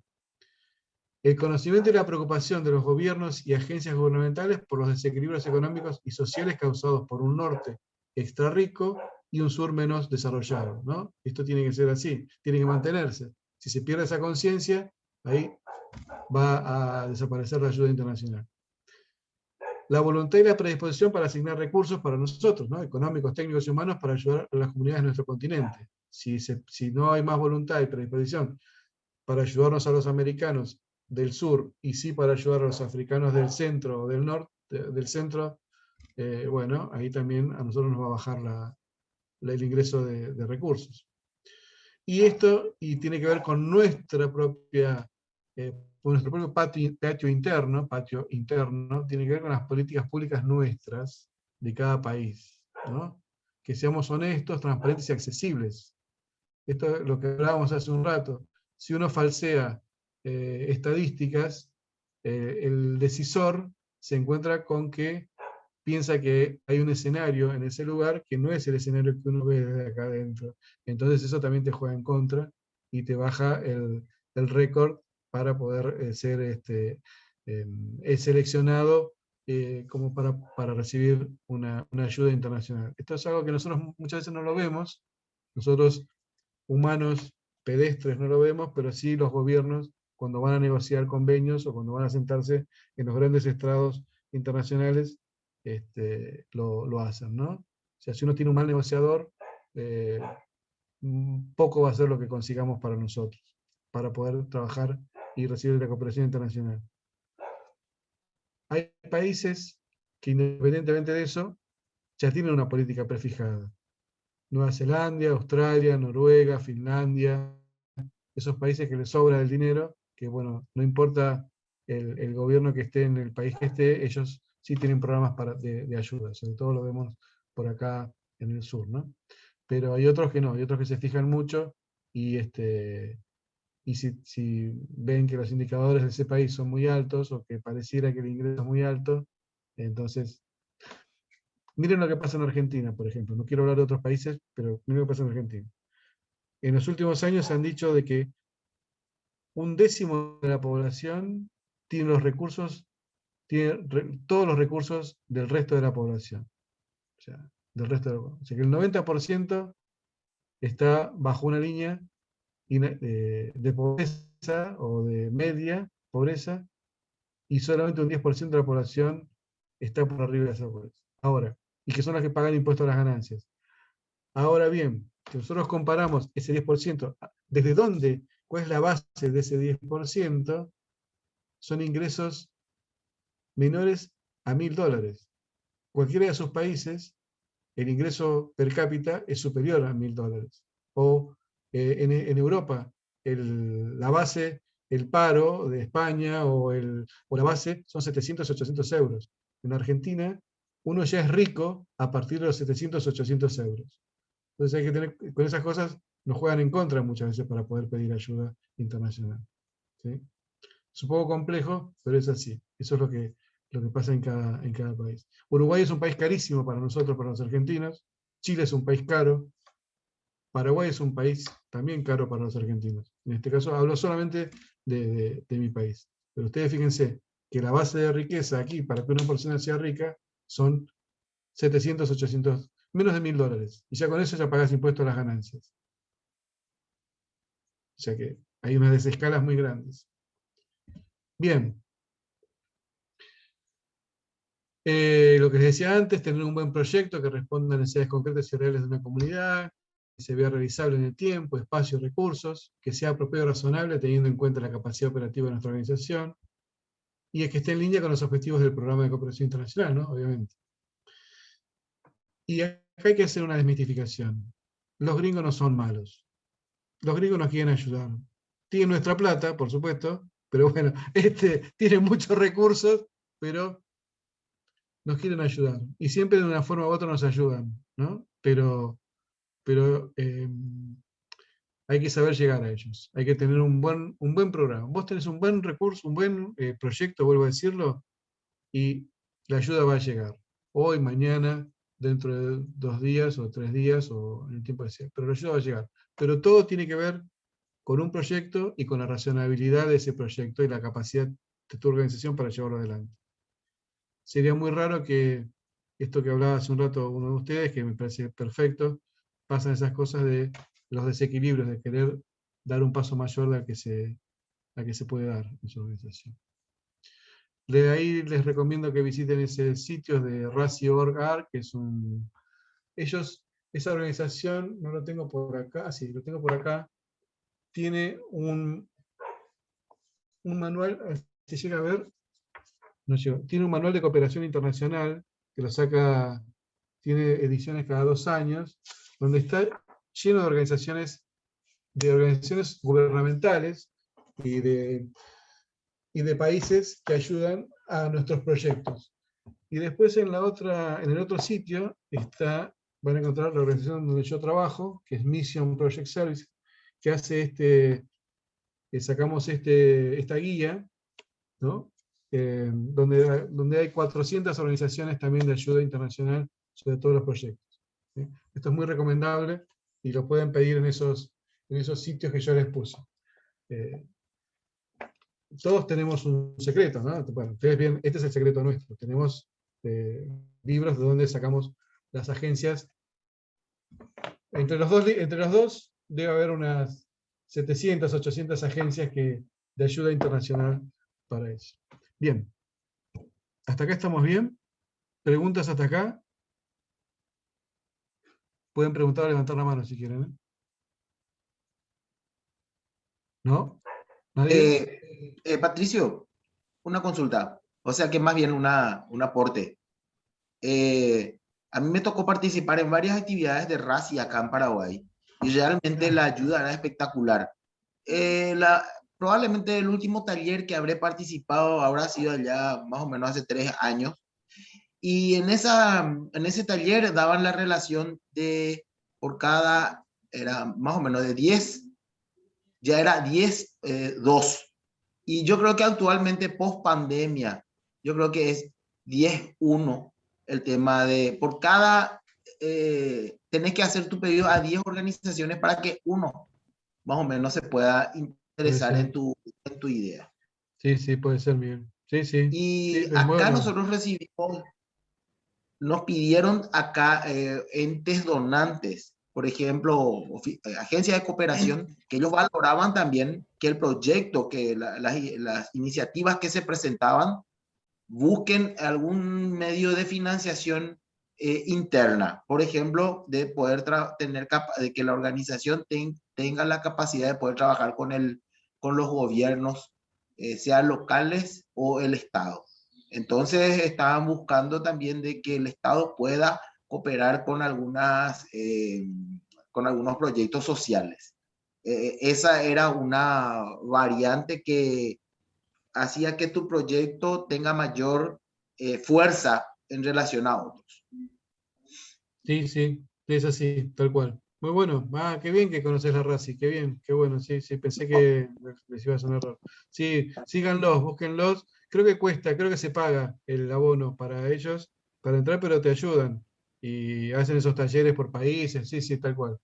El conocimiento y la preocupación de los gobiernos y agencias gubernamentales por los desequilibrios económicos y sociales causados por un norte extra rico y un sur menos desarrollado, ¿no? Esto tiene que ser así, tiene que mantenerse. Si se pierde esa conciencia, ahí va a desaparecer la ayuda internacional. La voluntad y la predisposición para asignar recursos para nosotros, ¿no? Económicos, técnicos y humanos, para ayudar a las comunidades de nuestro continente. Si no hay más voluntad y predisposición para ayudarnos a los americanos del sur y sí para ayudar a los africanos del centro o del norte, del centro, bueno, ahí también a nosotros nos va a bajar el ingreso de recursos. Y esto tiene que ver con nuestra propia, con nuestro propio patio interno, tiene que ver con las políticas públicas nuestras de cada país, ¿no? Que seamos honestos, transparentes y accesibles. Esto es lo que hablábamos hace un rato. Si uno falsea estadísticas, el decisor se encuentra con que piensa que hay un escenario en ese lugar que no es el escenario que uno ve desde acá adentro. Entonces eso también te juega en contra y te baja el récord para poder ser seleccionado como para recibir una ayuda internacional. Esto es algo que nosotros muchas veces no lo vemos. Nosotros, humanos pedestres, no lo vemos, pero sí los gobiernos, cuando van a negociar convenios o cuando van a sentarse en los grandes estrados internacionales, lo hacen, ¿no? O sea, si uno tiene un mal negociador, poco va a ser lo que consigamos para nosotros, para poder trabajar y recibir la cooperación internacional. Hay países que, independientemente de eso, ya tienen una política prefijada. Nueva Zelanda, Australia, Noruega, Finlandia, esos países que les sobra el dinero, que bueno, no importa el gobierno que esté en el país que esté, ellos sí tienen programas de ayuda, sobre todo lo vemos por acá en el sur, ¿no? Pero hay otros que no, hay otros que se fijan mucho y si ven que los indicadores de ese país son muy altos o que pareciera que el ingreso es muy alto, entonces miren lo que pasa en Argentina, por ejemplo. No quiero hablar de otros países, pero miren lo que pasa en Argentina. En los últimos años se han dicho de que 1/10 de la población tiene los recursos, todos los recursos del resto de la población. O sea, o sea que el 90% está bajo una línea de pobreza o de media pobreza, y solamente un 10% de la población está por arriba de esa pobreza. Ahora, y que son las que pagan impuestos a las ganancias. Ahora bien, si nosotros comparamos ese 10%, ¿desde dónde? ¿Cuál es la base de ese 10%? Son ingresos menores a $1.000. Cualquiera de esos países, el ingreso per cápita es superior a $1.000. O en Europa, la base, el paro de España o la base son 700, 800 euros. En Argentina, uno ya es rico a partir de los 700, 800 euros. Entonces hay que tener, con esas cosas nos juegan en contra muchas veces para poder pedir ayuda internacional. ¿Sí? Es un poco complejo, pero es así. Eso es lo que pasa en cada país. Uruguay es un país carísimo para nosotros, para los argentinos. Chile es un país caro. Paraguay es un país también caro para los argentinos. En este caso hablo solamente de mi país. Pero ustedes fíjense que la base de riqueza aquí, para que una persona sea rica, son 700, 800, menos de $1.000. Y ya con eso ya pagas impuestos a las ganancias. O sea que hay unas desescalas muy grandes. Bien. Lo que les decía antes, tener un buen proyecto que responda a necesidades concretas y reales de una comunidad, que se vea realizable en el tiempo, espacio y recursos, que sea apropiado y razonable teniendo en cuenta la capacidad operativa de nuestra organización, y que esté en línea con los objetivos del programa de cooperación internacional, ¿no? Obviamente. Y acá hay que hacer una desmitificación. Los gringos no son malos. los gringos nos quieren ayudar. Tienen nuestra plata, por supuesto, pero bueno, tienen muchos recursos, pero nos quieren ayudar. Y siempre de una forma u otra nos ayudan, ¿no? Pero hay que saber llegar a ellos. Hay que tener un buen programa. Vos tenés un buen recurso, un buen proyecto, vuelvo a decirlo, y la ayuda va a llegar. Hoy, mañana, dentro de 2 días o 3 días o en el tiempo que sea. Pero la ayuda va a llegar. Pero todo tiene que ver con un proyecto y con la razonabilidad de ese proyecto y la capacidad de tu organización para llevarlo adelante. Sería muy raro que esto que hablaba hace un rato uno de ustedes, que me parece perfecto, pasan esas cosas de los desequilibrios, de querer dar un paso mayor al que se puede dar en su organización. De ahí les recomiendo que visiten ese sitio de RACI.org, que es esa organización, no lo tengo por acá, sí, lo tengo por acá, tiene un manual, si llega a ver, no llegó, tiene un manual de cooperación internacional, que lo saca, tiene ediciones cada 2 años, donde está lleno de organizaciones gubernamentales y de países que ayudan a nuestros proyectos. Y después en el otro sitio van a encontrar la organización donde yo trabajo, que es Mission Project Service, que hace sacamos esta guía, ¿no? Donde hay 400 organizaciones también de ayuda internacional sobre todos los proyectos. ¿Sí? Esto es muy recomendable y lo pueden pedir en esos sitios que yo les puse. Todos tenemos un secreto, ¿no? Bueno, ustedes bien, este es el secreto nuestro. Tenemos libros de donde sacamos las agencias. Entre los dos debe haber unas 700, 800 agencias de ayuda internacional para eso. Bien. ¿Hasta acá estamos bien? ¿Preguntas hasta acá? Pueden preguntar o levantar la mano si quieren. ¿Eh? ¿No? ¿Nadie? Patricio, una consulta. O sea que más bien un aporte. A mí me tocó participar en varias actividades de RACI acá en Paraguay y realmente la ayuda era espectacular. Probablemente el último taller que habré participado habrá sido ya más o menos hace 3 años. Y en ese taller daban la relación por cada, era más o menos de 10, ya era 10, 2. Y yo creo que actualmente post pandemia, yo creo que es 10, 1 el tema de, por cada, tenés que hacer tu pedido a 10 organizaciones para que uno más o menos se pueda interesar en tu idea. Sí, puede ser, Miguel. Sí. Y sí, acá nosotros nos pidieron acá entes donantes, por ejemplo, agencias de cooperación, que ellos valoraban también que el proyecto, que las iniciativas que se presentaban, busquen algún medio de financiación interna, por ejemplo, de poder de que la organización tenga la capacidad de poder trabajar con los gobiernos, sean locales o el Estado. Entonces estaban buscando también de que el Estado pueda cooperar con algunos proyectos sociales. Esa era una variante que hacía que tu proyecto tenga mayor fuerza en relación a otros. Sí, es así, tal cual. Muy bueno. Qué bien que conoces la RACI, qué bien, qué bueno. Sí, pensé que les iba a sonar raro. Sí, síganlos, búsquenlos. Creo que se paga el abono para ellos, para entrar, pero te ayudan. Y hacen esos talleres por países, sí, tal cual.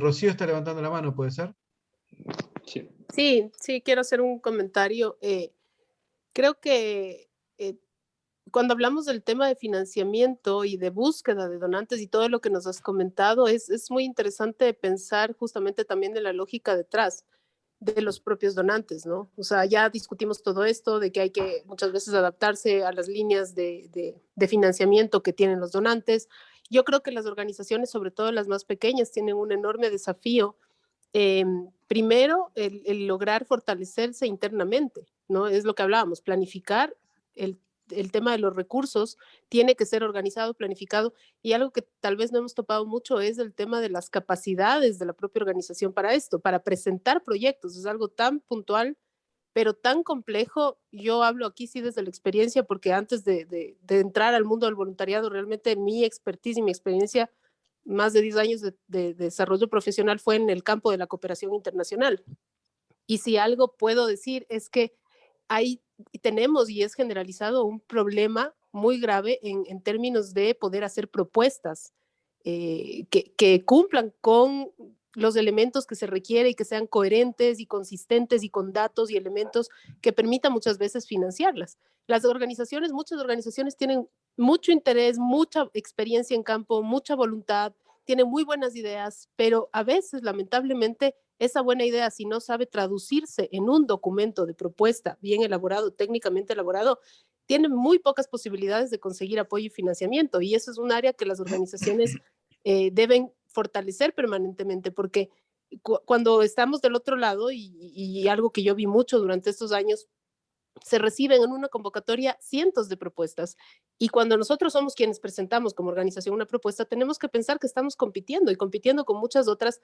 Rocío está levantando la mano, ¿puede ser? Sí, quiero hacer un comentario. Creo que cuando hablamos del tema de financiamiento y de búsqueda de donantes y todo lo que nos has comentado, es muy interesante pensar justamente también en la lógica detrás de los propios donantes, ¿no? O sea, ya discutimos todo esto de que hay que muchas veces adaptarse a las líneas de financiamiento que tienen los donantes. Yo creo que las organizaciones, sobre todo las más pequeñas, tienen un enorme desafío. Primero, el lograr fortalecerse internamente, ¿no? Es lo que hablábamos, planificar el el tema de los recursos tiene que ser organizado, planificado, y algo que tal vez no hemos topado mucho es el tema de las capacidades de la propia organización para esto, para presentar proyectos. Es algo tan puntual, pero tan complejo. Yo hablo aquí sí desde la experiencia, porque antes de entrar al mundo del voluntariado, realmente mi expertise y mi experiencia, más de 10 años de desarrollo profesional fue en el campo de la cooperación internacional. Y si algo puedo decir es que ahí tenemos, y es generalizado, un problema muy grave en términos de poder hacer propuestas que cumplan con los elementos que se requiere y que sean coherentes y consistentes y con datos y elementos que permitan muchas veces financiarlas. Las organizaciones, muchas organizaciones tienen mucho interés, mucha experiencia en campo, mucha voluntad, tienen muy buenas ideas, pero a veces, lamentablemente, esa buena idea, si no sabe traducirse en un documento de propuesta bien elaborado, técnicamente elaborado, tiene muy pocas posibilidades de conseguir apoyo y financiamiento. Y eso es un área que las organizaciones deben fortalecer permanentemente, porque cuando estamos del otro lado, y algo que yo vi mucho durante estos años, se reciben en una convocatoria cientos de propuestas, y cuando nosotros somos quienes presentamos como organización una propuesta, tenemos que pensar que estamos compitiendo y compitiendo con muchas otras,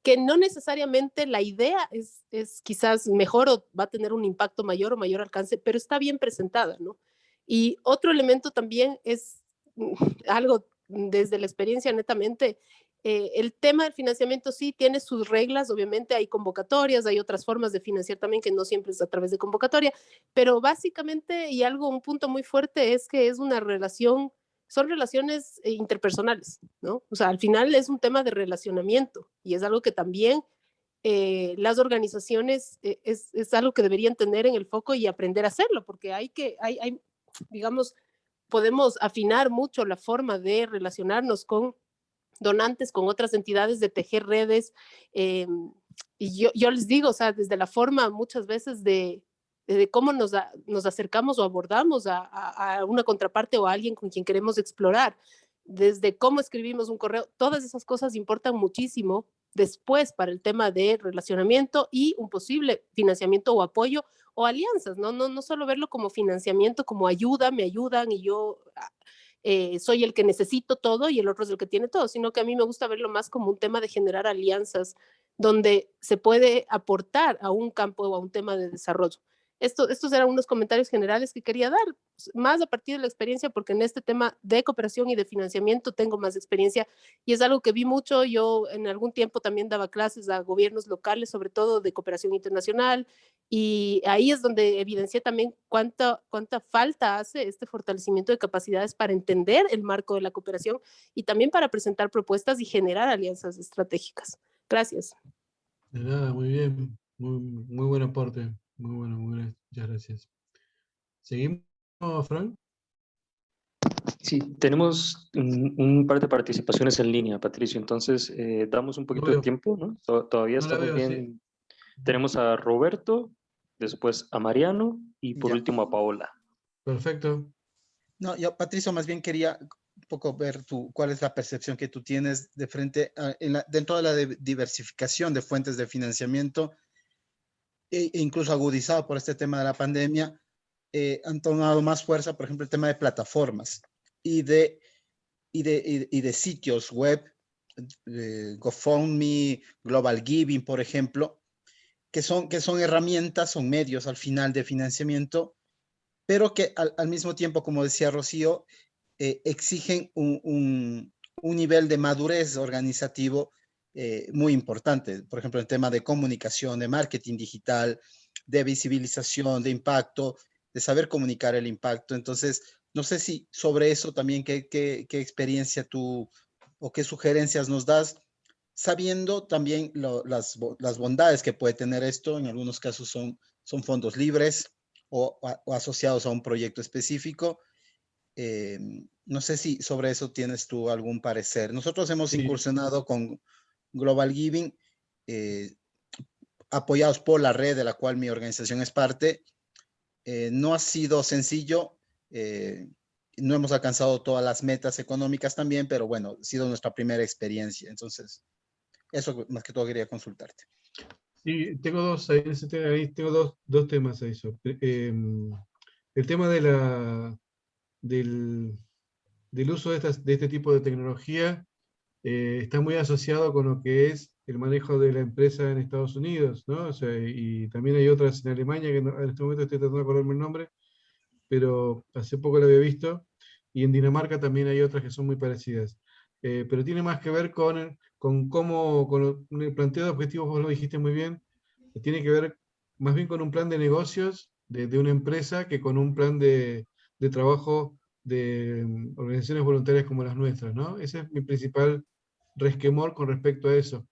que no necesariamente la idea es quizás mejor o va a tener un impacto mayor o mayor alcance, pero está bien presentada, ¿no? Y otro elemento también es algo desde la experiencia netamente. El tema del financiamiento sí tiene sus reglas, obviamente hay convocatorias, hay otras formas de financiar también que no siempre es a través de convocatoria, pero básicamente, y un punto muy fuerte es que es una relación, son relaciones interpersonales, ¿no? O sea, al final es un tema de relacionamiento, y es algo que también las organizaciones es algo que deberían tener en el foco y aprender a hacerlo, porque digamos, podemos afinar mucho la forma de relacionarnos con donantes, con otras entidades, de tejer redes. Y yo les digo, o sea, desde la forma muchas veces de cómo nos acercamos o abordamos a una contraparte o a alguien con quien queremos explorar, desde cómo escribimos un correo, todas esas cosas importan muchísimo después para el tema de relacionamiento y un posible financiamiento o apoyo o alianzas, no solo verlo como financiamiento, como ayuda, me ayudan y yo soy el que necesito todo y el otro es el que tiene todo, sino que a mí me gusta verlo más como un tema de generar alianzas donde se puede aportar a un campo o a un tema de desarrollo. Estos eran unos comentarios generales que quería dar, más a partir de la experiencia, porque en este tema de cooperación y de financiamiento tengo más experiencia y es algo que vi mucho. Yo en algún tiempo también daba clases a gobiernos locales, sobre todo de cooperación internacional, y ahí es donde evidencié también cuánta falta hace este fortalecimiento de capacidades para entender el marco de la cooperación y también para presentar propuestas y generar alianzas estratégicas. Gracias. De nada, muy bien. Muy buen aporte. Muy bueno, muchas gracias. ¿Seguimos, Frank? Sí, tenemos un par de participaciones en línea, Patricio, entonces damos un poquito de tiempo, ¿no? Todavía No la estamos veo, bien. sí. Tenemos a Roberto, después a Mariano y por último a Paola. Perfecto. No, yo, Patricio, más bien quería un poco ver cuál es la percepción que tú tienes de frente a, dentro de la diversificación de fuentes de financiamiento, e incluso agudizado por este tema de la pandemia, han tomado más fuerza, por ejemplo, el tema de plataformas y de sitios web, GoFundMe, Global Giving, por ejemplo, que son herramientas, son medios al final de financiamiento, pero que al mismo tiempo, como decía Rocío, exigen un nivel de madurez organizativo muy importante. Por ejemplo, el tema de comunicación, de marketing digital, de visibilización, de impacto, de saber comunicar el impacto. Entonces, no sé si sobre eso también qué experiencia tú o qué sugerencias nos das, sabiendo también las bondades que puede tener esto. En algunos casos son fondos libres o asociados a un proyecto específico. No sé si sobre eso tienes tú algún parecer. Nosotros hemos incursionado con Global Giving, apoyados por la red de la cual mi organización es parte. No ha sido sencillo, no hemos alcanzado todas las metas económicas también, pero bueno, ha sido nuestra primera experiencia. Entonces, eso más que todo quería consultarte. Sí, tengo dos ahí, tengo dos temas ahí. El el tema del uso de este tipo de tecnología está muy asociado con lo que es el manejo de la empresa en Estados Unidos, ¿no? O sea, y también hay otras en Alemania, que en este momento estoy tratando de acordarme el nombre, pero hace poco lo había visto, y en Dinamarca también hay otras que son muy parecidas. Pero tiene más que ver con cómo, con el planteo de objetivos, vos lo dijiste muy bien, tiene que ver más bien con un plan de negocios de una empresa que con un plan de trabajo de organizaciones voluntarias como las nuestras, ¿no? Ese es mi principal resquemor con respecto a eso.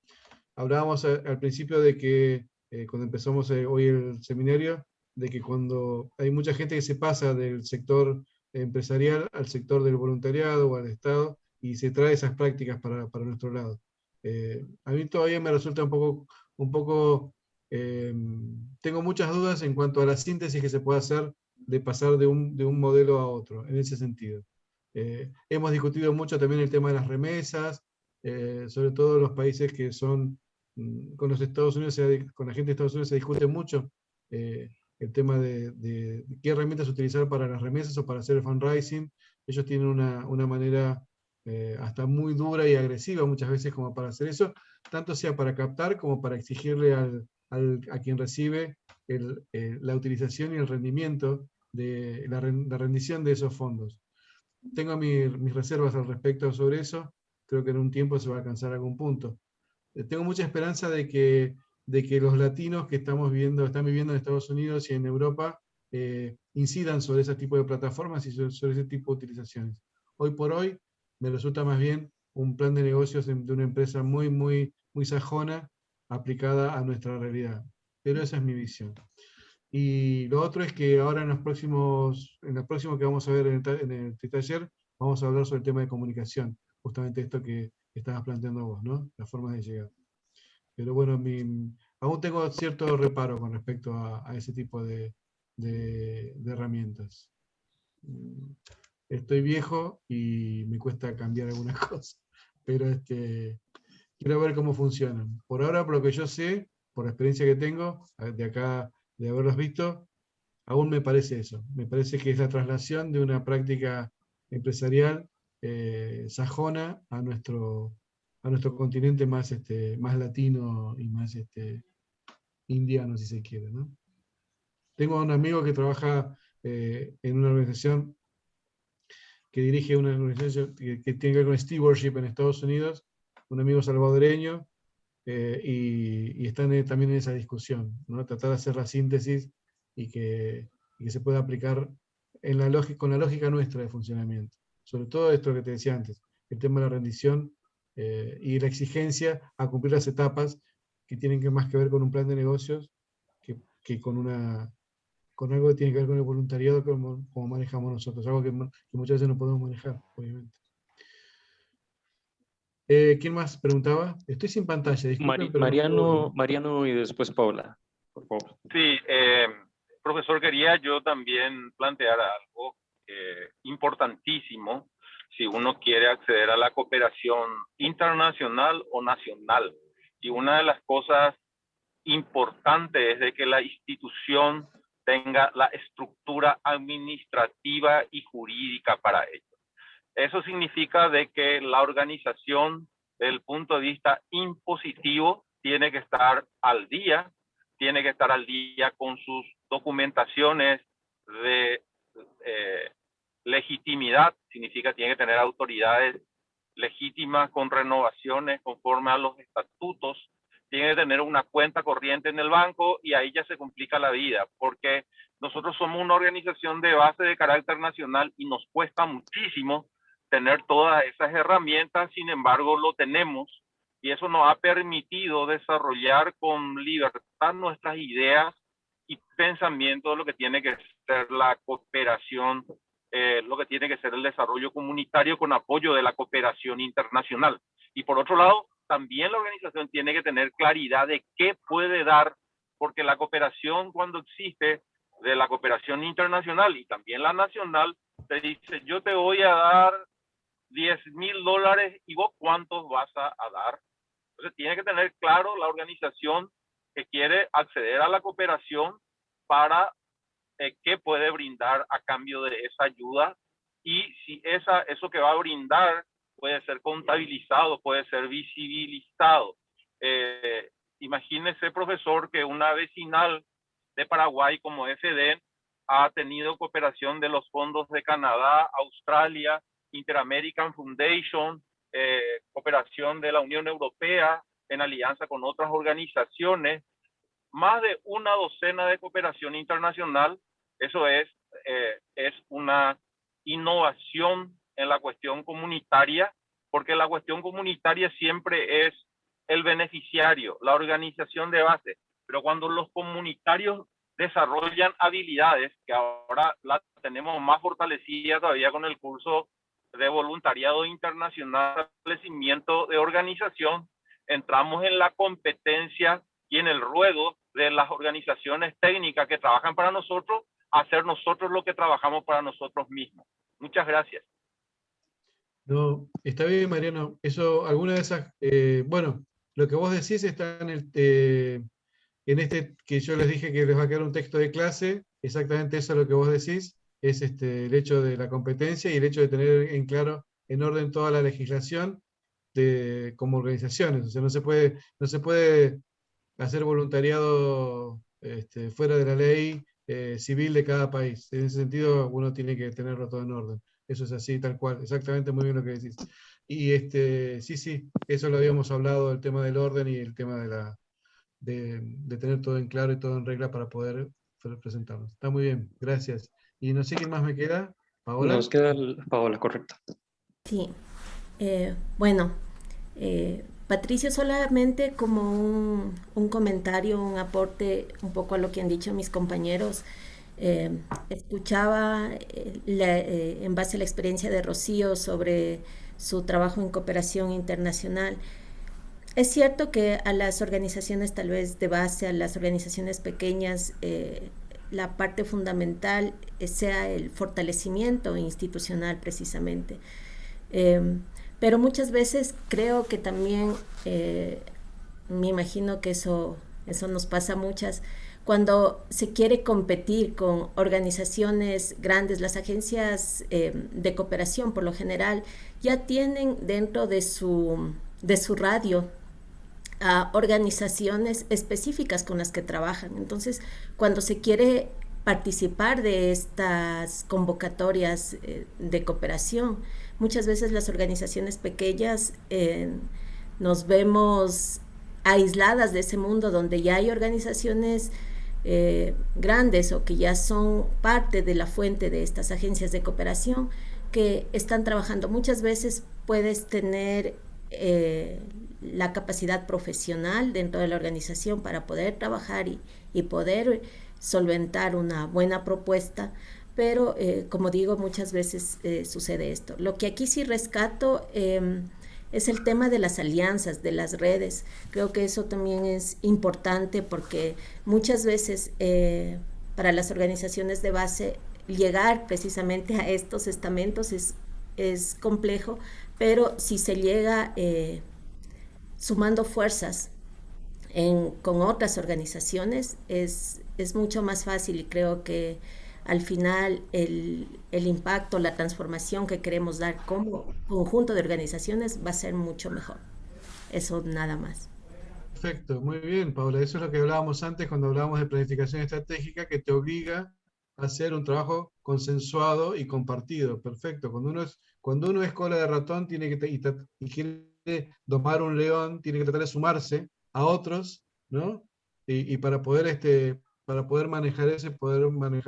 Hablábamos al principio de que, cuando empezamos hoy el seminario, de que cuando hay mucha gente que se pasa del sector empresarial al sector del voluntariado o al Estado y se trae esas prácticas para nuestro lado. A mí todavía me resulta un poco tengo muchas dudas en cuanto a la síntesis que se puede hacer de pasar de un modelo a otro, en ese sentido. Hemos discutido mucho también el tema de las remesas, sobre todo en los países que son, con los Estados Unidos, con la gente de Estados Unidos se discute mucho el tema de qué herramientas utilizar para las remesas o para hacer el fundraising. Ellos tienen una manera hasta muy dura y agresiva muchas veces como para hacer eso, tanto sea para captar como para exigirle a quien recibe la utilización y el rendimiento de la rendición de esos fondos. Tengo mis reservas al respecto sobre eso, creo que en un tiempo se va a alcanzar algún punto. Tengo mucha esperanza de que los latinos que están viviendo en Estados Unidos y en Europa incidan sobre ese tipo de plataformas y sobre ese tipo de utilizaciones. Hoy por hoy me resulta más bien un plan de negocios de una empresa muy, muy, muy sajona aplicada a nuestra realidad. Pero esa es mi visión. Y lo otro es que ahora en lo próximo que vamos a ver en el taller, vamos a hablar sobre el tema de comunicación, justamente esto que estabas planteando vos, ¿no? Las formas de llegar. Pero bueno, aún tengo cierto reparo con respecto a ese tipo de herramientas. Estoy viejo y me cuesta cambiar algunas cosas, pero quiero ver cómo funcionan. Por ahora, por lo que yo sé, por la experiencia que tengo, de acá, de haberlos visto, aún me parece eso. Me parece que es la traslación de una práctica empresarial sajona a nuestro continente más latino y más indiano, si se quiere, ¿no? Tengo un amigo que trabaja en una organización que dirige una organización que tiene que ver con stewardship en Estados Unidos, un amigo salvadoreño, y están también en esa discusión, ¿no? Tratar de hacer la síntesis y que se pueda aplicar con la lógica nuestra de funcionamiento. Sobre todo esto que te decía antes, el tema de la rendición y la exigencia a cumplir las etapas que tienen más que ver con un plan de negocios que con algo que tiene que ver con el voluntariado como manejamos nosotros, algo que muchas veces no podemos manejar, obviamente. ¿Quién más preguntaba? Estoy sin pantalla, disculpen, pero Mariano y después Paula, por favor. Sí, profesor, quería yo también plantear algo importantísimo si uno quiere acceder a la cooperación internacional o nacional. Y una de las cosas importantes es de que la institución tenga la estructura administrativa y jurídica para ello. Eso significa de que la organización, desde el punto de vista impositivo, tiene que estar al día con sus documentaciones de legitimidad, significa tiene que tener autoridades legítimas con renovaciones conforme a los estatutos, tiene que tener una cuenta corriente en el banco y ahí ya se complica la vida, porque nosotros somos una organización de base de carácter nacional y nos cuesta muchísimo tener todas esas herramientas, sin embargo lo tenemos y eso nos ha permitido desarrollar con libertad nuestras ideas y pensamientos de lo que tiene que ser la cooperación, lo que tiene que ser el desarrollo comunitario con apoyo de la cooperación internacional. Y por otro lado, también la organización tiene que tener claridad de qué puede dar, porque la cooperación cuando existe, de la cooperación internacional y también la nacional, te dice, yo te voy a dar $10,000 y vos cuántos vas a dar. Entonces tiene que tener claro la organización que quiere acceder a la cooperación para qué puede brindar a cambio de esa ayuda y si eso que va a brindar puede ser contabilizado, puede ser visibilizado. Imagínese, profesor, que una vecinal de Paraguay como FDN ha tenido cooperación de los fondos de Canadá, Australia, Inter-American Foundation, cooperación de la Unión Europea en alianza con otras organizaciones, más de una docena de cooperación internacional. Eso es una innovación en la cuestión comunitaria, porque la cuestión comunitaria siempre es el beneficiario, la organización de base, pero cuando los comunitarios desarrollan habilidades, que ahora la tenemos más fortalecida todavía con el curso de voluntariado internacional, establecimiento de organización, entramos en la competencia y en el ruedo de las organizaciones técnicas que trabajan para nosotros, hacer nosotros lo que trabajamos para nosotros mismos. Muchas gracias. No, está bien, Mariano. Eso, alguna de esas, bueno, lo que vos decís está en este que yo les dije que les va a quedar un texto de clase, exactamente eso es lo que vos decís, es el hecho de la competencia y el hecho de tener en claro, en orden toda la legislación como organizaciones. O sea, no se puede hacer voluntariado fuera de la ley civil de cada país. En ese sentido, uno tiene que tenerlo todo en orden. Eso es así, tal cual, exactamente, muy bien lo que decís. Y sí, eso lo habíamos hablado, el tema del orden y el tema de tener todo en claro y todo en regla para poder presentarnos. Está muy bien, gracias. Y no sé quién más me queda. ¿Paola? Nos queda Paola, correcto. Sí, bueno, Patricio, solamente como un comentario, un aporte un poco a lo que han dicho mis compañeros. Escuchaba en base a la experiencia de Rocío sobre su trabajo en cooperación internacional. Es cierto que a las organizaciones tal vez de base, a las organizaciones pequeñas, la parte fundamental sea el fortalecimiento institucional precisamente. Pero muchas veces creo que también, me imagino que eso nos pasa a muchas, cuando se quiere competir con organizaciones grandes, las agencias de cooperación por lo general ya tienen dentro de su radio a organizaciones específicas con las que trabajan. Entonces, cuando se quiere participar de estas convocatorias de cooperación, muchas veces las organizaciones pequeñas nos vemos aisladas de ese mundo donde ya hay organizaciones grandes o que ya son parte de la fuente de estas agencias de cooperación que están trabajando. Muchas veces puedes tener la capacidad profesional dentro de la organización para poder trabajar y poder solventar una buena propuesta, pero como digo, muchas veces sucede esto. Lo que aquí sí rescato es el tema de las alianzas, de las redes. Creo que eso también es importante porque muchas veces para las organizaciones de base llegar precisamente a estos estamentos es complejo, pero si se llega sumando fuerzas con otras organizaciones es mucho más fácil, y creo que al final el impacto, la transformación que queremos dar como conjunto de organizaciones va a ser mucho mejor. Eso nada más. Perfecto, muy bien, Paula. Eso es lo que hablábamos antes cuando hablábamos de planificación estratégica, que te obliga a hacer un trabajo consensuado y compartido. Perfecto. Cuando uno es cola de ratón y quiere domar un león, tiene que tratar de sumarse a otros, ¿no? Y para poder manejar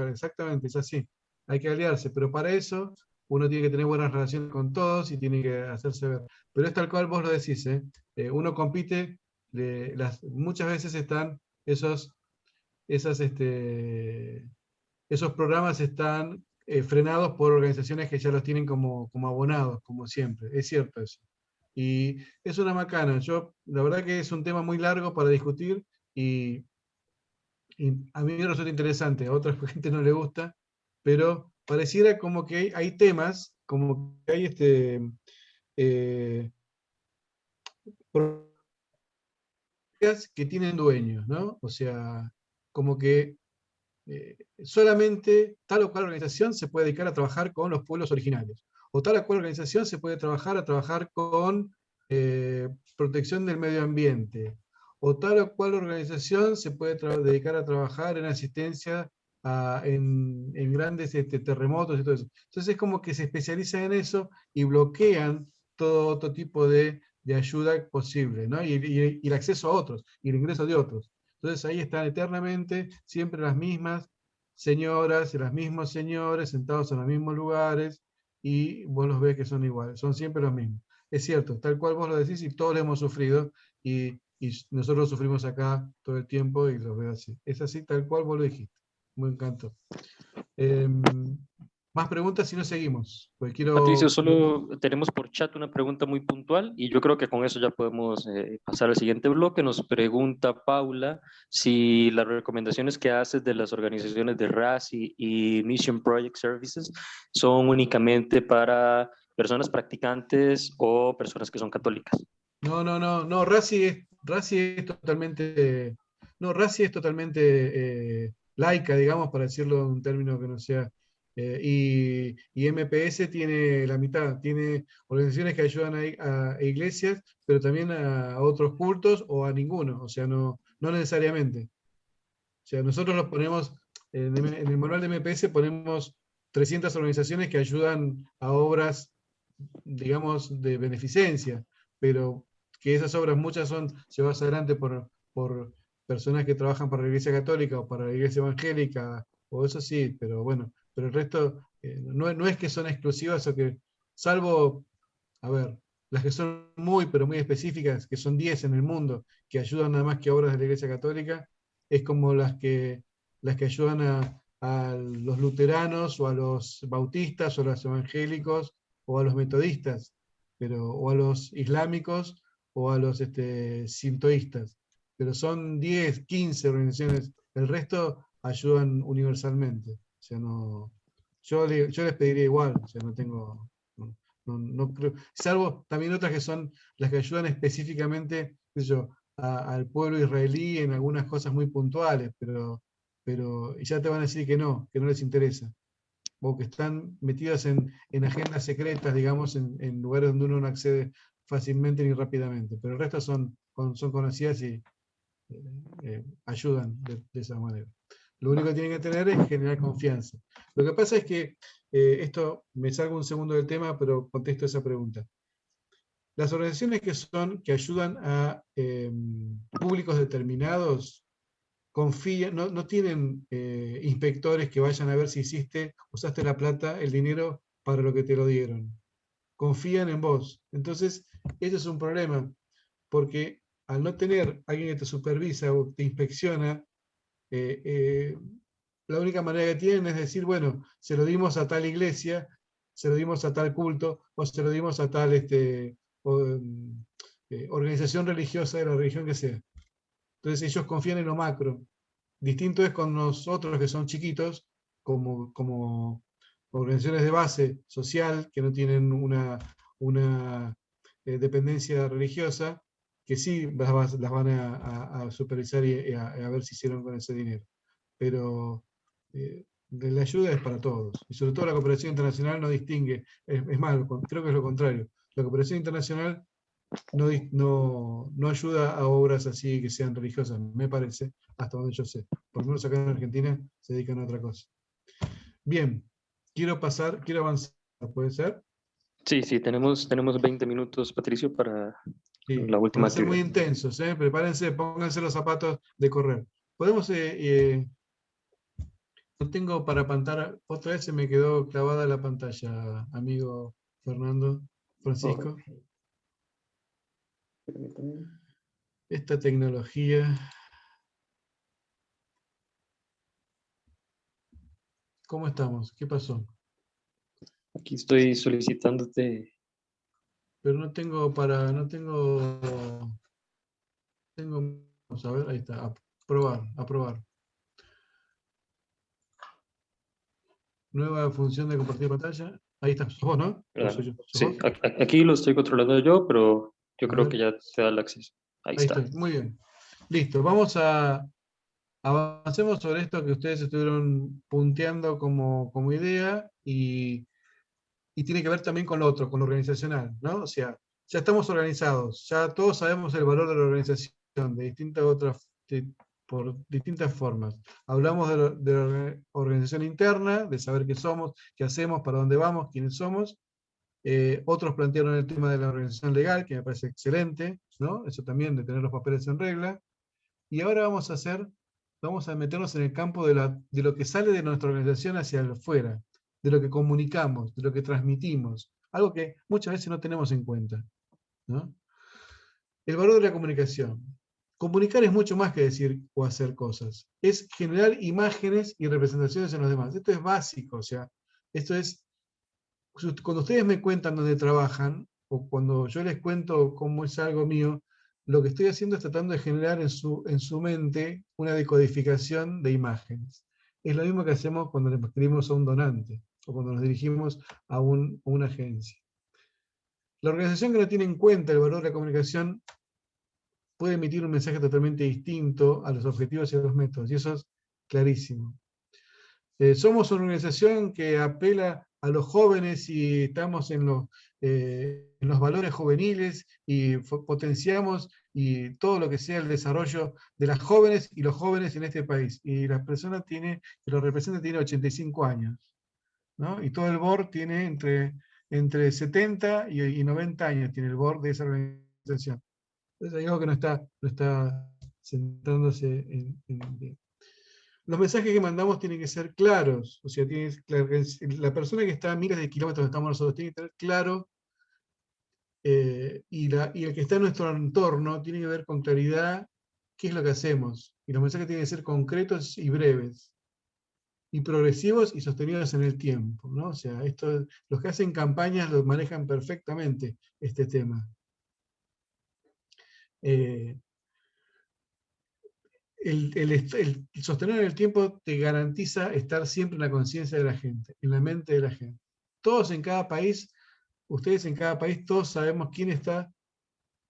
exactamente, es así. Hay que aliarse, pero para eso uno tiene que tener buenas relaciones con todos y tiene que hacerse ver. Pero es tal cual vos lo decís, uno compite, muchas veces están esos programas están frenados por organizaciones que ya los tienen como abonados, como siempre. Es cierto eso. Y es una macana. La verdad que es un tema muy largo para discutir y a mí me resulta interesante, a otra gente no le gusta, pero pareciera como que hay temas, como que hay que tienen dueños, ¿no? O sea, como que solamente tal o cual organización se puede dedicar a trabajar con los pueblos originarios, o tal o cual organización se puede trabajar con protección del medio ambiente, o tal o cual organización se puede dedicar a trabajar en asistencia en grandes terremotos y todo eso. Entonces es como que se especializan en eso y bloquean todo otro tipo de ayuda posible, ¿no? Y el acceso a otros, y el ingreso de otros. Entonces ahí están eternamente siempre las mismas señoras y los mismos señores sentados en los mismos lugares, y vos los ves que son iguales, son siempre los mismos. Es cierto, tal cual vos lo decís, y todos lo hemos sufrido, y nosotros sufrimos acá todo el tiempo, y los veo así. Es así tal cual vos lo dijiste. Me encantó. Más preguntas si no seguimos. Patricio, solo tenemos por chat una pregunta muy puntual y yo creo que con eso ya podemos pasar al siguiente bloque. Nos pregunta Paula si las recomendaciones que haces de las organizaciones de RACI y Mission Project Services son únicamente para personas practicantes o personas que son católicas. No, RACI es totalmente, RACI es totalmente laica, digamos, para decirlo en un término que no sea. Y MPS tiene la mitad, tiene organizaciones que ayudan a iglesias, pero también a otros cultos o a ninguno, o sea, no necesariamente. O sea, nosotros los ponemos, en el manual de MPS ponemos 300 organizaciones que ayudan a obras, digamos, de beneficencia, pero que esas obras muchas son llevadas adelante por personas que trabajan para la Iglesia Católica o para la Iglesia Evangélica, o eso sí, pero bueno, pero el resto no es que son exclusivas, o que, salvo, a ver, las que son pero muy específicas, que son 10 en el mundo, que ayudan nada más que a obras de la Iglesia Católica, es como las que ayudan a los luteranos, o a los bautistas, o a los evangélicos, o a los metodistas, o a los islámicos, o a los sintoístas. Pero son 10, 15 organizaciones, el resto ayudan universalmente. O sea, yo les pediría igual, o sea, no creo, salvo también otras que son las que ayudan específicamente, qué sé yo, al pueblo israelí en algunas cosas muy puntuales, pero y ya te van a decir que no les interesa, o que están metidas en agendas secretas, digamos, en lugares donde uno no accede fácilmente ni rápidamente, pero el resto son conocidas y ayudan de esa manera. Lo único que tienen que tener es generar confianza. Lo que pasa es que, esto me salgo un segundo del tema, pero contesto esa pregunta. Las organizaciones que ayudan a públicos determinados, confían, no tienen inspectores que vayan a ver si usaste la plata, el dinero, para lo que te lo dieron. Confían en vos. Entonces, eso es un problema, porque al no tener alguien que te supervisa o te inspecciona, la única manera que tienen es decir, bueno, se lo dimos a tal iglesia, se lo dimos a tal culto, o se lo dimos a tal organización religiosa de la religión que sea. Entonces ellos confían en lo macro. Distinto es con nosotros, que son chiquitos, como organizaciones de base social, que no tienen una dependencia religiosa, que sí las van a supervisar y a ver si hicieron con ese dinero. Pero la ayuda es para todos, y sobre todo la cooperación internacional no distingue, es más, creo que es lo contrario. La cooperación internacional no ayuda a obras así que sean religiosas, me parece, hasta donde yo sé. Por lo menos acá en Argentina se dedican a otra cosa. Bien, quiero avanzar, ¿puede ser? Sí, tenemos 20 minutos, Patricio, para la última Van a ser muy actividad. intensos, prepárense, pónganse los zapatos de correr. Podemos, no tengo para pantalla, otra vez se me quedó clavada la pantalla, amigo Fernando, Francisco. Esta tecnología. ¿Cómo estamos? ¿Qué pasó? Aquí estoy solicitándote. Pero no tengo, vamos a ver, ahí está, aprobar. Nueva función de compartir pantalla. Ahí está, sos vos, ¿no? Sí, aquí lo estoy controlando yo, pero yo creo ver. que ya te da el acceso. Ahí está. Estoy, muy bien. Listo, vamos a avancemos sobre esto que ustedes estuvieron punteando como idea y tiene que ver también con lo otro, con lo organizacional, ¿no? O sea, ya estamos organizados, ya todos sabemos el valor de la organización por distintas formas. Hablamos de la organización interna, de saber qué somos, qué hacemos, para dónde vamos, quiénes somos. Otros plantearon el tema de la organización legal, que me parece excelente, ¿no? Eso también, de tener los papeles en regla. Y ahora vamos a meternos en el campo de lo que sale de nuestra organización hacia afuera, de lo que comunicamos, de lo que transmitimos, algo que muchas veces no tenemos en cuenta, ¿no? El valor de la comunicación. Comunicar es mucho más que decir o hacer cosas. Es generar imágenes y representaciones en los demás. Esto es básico, o sea, esto es, cuando ustedes me cuentan dónde trabajan, o cuando yo les cuento cómo es algo mío, lo que estoy haciendo es tratando de generar en su mente una decodificación de imágenes. Es lo mismo que hacemos cuando le escribimos a un donante, o cuando nos dirigimos a una agencia. La organización que no tiene en cuenta el valor de la comunicación puede emitir un mensaje totalmente distinto a los objetivos y a los métodos, y eso es clarísimo. Somos una organización que apela a los jóvenes y estamos en los valores juveniles y potenciamos y todo lo que sea el desarrollo de las jóvenes y los jóvenes en este país. Y la persona que lo representa tiene 85 años, ¿no? Y todo el board tiene entre 70 y 90 años, tiene el board de esa organización. Entonces hay algo que no está centrándose en los mensajes que mandamos tienen que ser claros, o sea, la persona que está a miles de kilómetros de estamos nosotros tiene que tener claro, y el que está en nuestro entorno tiene que ver con claridad qué es lo que hacemos, y los mensajes tienen que ser concretos y breves, y progresivos y sostenidos en el tiempo, ¿no? O sea, los que hacen campañas lo manejan perfectamente este tema. El sostener en el tiempo te garantiza estar siempre en la conciencia de la gente, en la mente de la gente. Todos en cada país, ustedes en cada país, todos sabemos quién está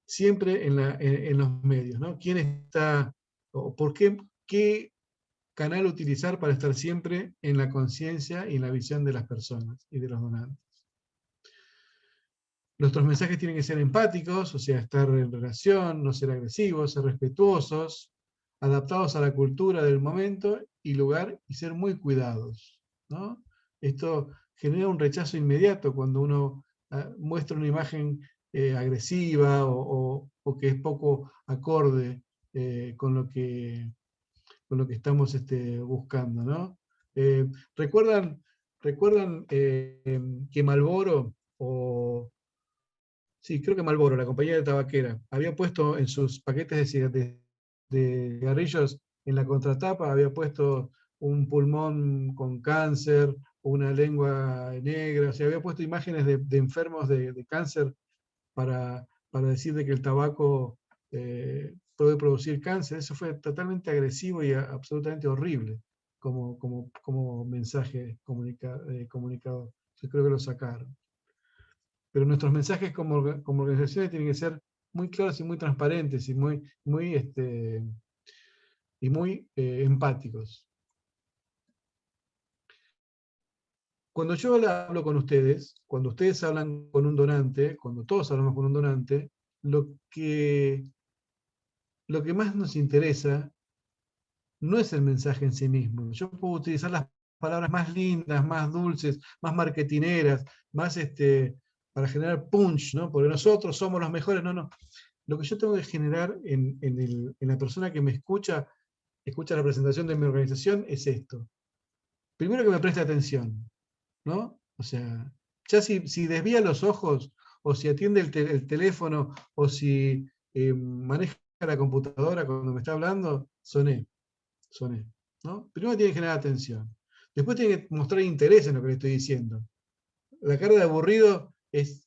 siempre en los medios, ¿no? Quién está, o por qué canal utilizar para estar siempre en la conciencia y en la visión de las personas y de los donantes. Nuestros mensajes tienen que ser empáticos, o sea, estar en relación, no ser agresivos, ser respetuosos, adaptados a la cultura del momento y lugar y ser muy cuidados, ¿no? Esto genera un rechazo inmediato cuando uno muestra una imagen agresiva o que es poco acorde con lo que estamos buscando, ¿no? ¿Recuerdan que Marlboro, sí, creo que Marlboro, la compañía de tabaquera, había puesto en sus paquetes de cigarrillos, en la contratapa, había puesto un pulmón con cáncer, una lengua negra, o sea, había puesto imágenes de enfermos de cáncer para decir de que el tabaco puede producir cáncer? Eso fue totalmente agresivo y absolutamente horrible como mensaje comunicado. Yo creo que lo sacaron. Pero nuestros mensajes como organizaciones tienen que ser muy claros y muy transparentes y muy empáticos. Cuando yo hablo con ustedes, cuando ustedes hablan con un donante, cuando todos hablamos con un donante, lo que más nos interesa no es el mensaje en sí mismo. Yo puedo utilizar las palabras más lindas, más dulces, más marketineras, más para generar punch, ¿no? Porque nosotros somos los mejores. No. Lo que yo tengo que generar en la persona que me escucha la presentación de mi organización es esto. Primero, que me preste atención, ¿no? O sea, ya si desvía los ojos, o si atiende el teléfono, o si maneja la computadora cuando me está hablando, soné, ¿no? Primero tiene que generar atención. Después tiene que mostrar interés en lo que le estoy diciendo. La cara de aburrido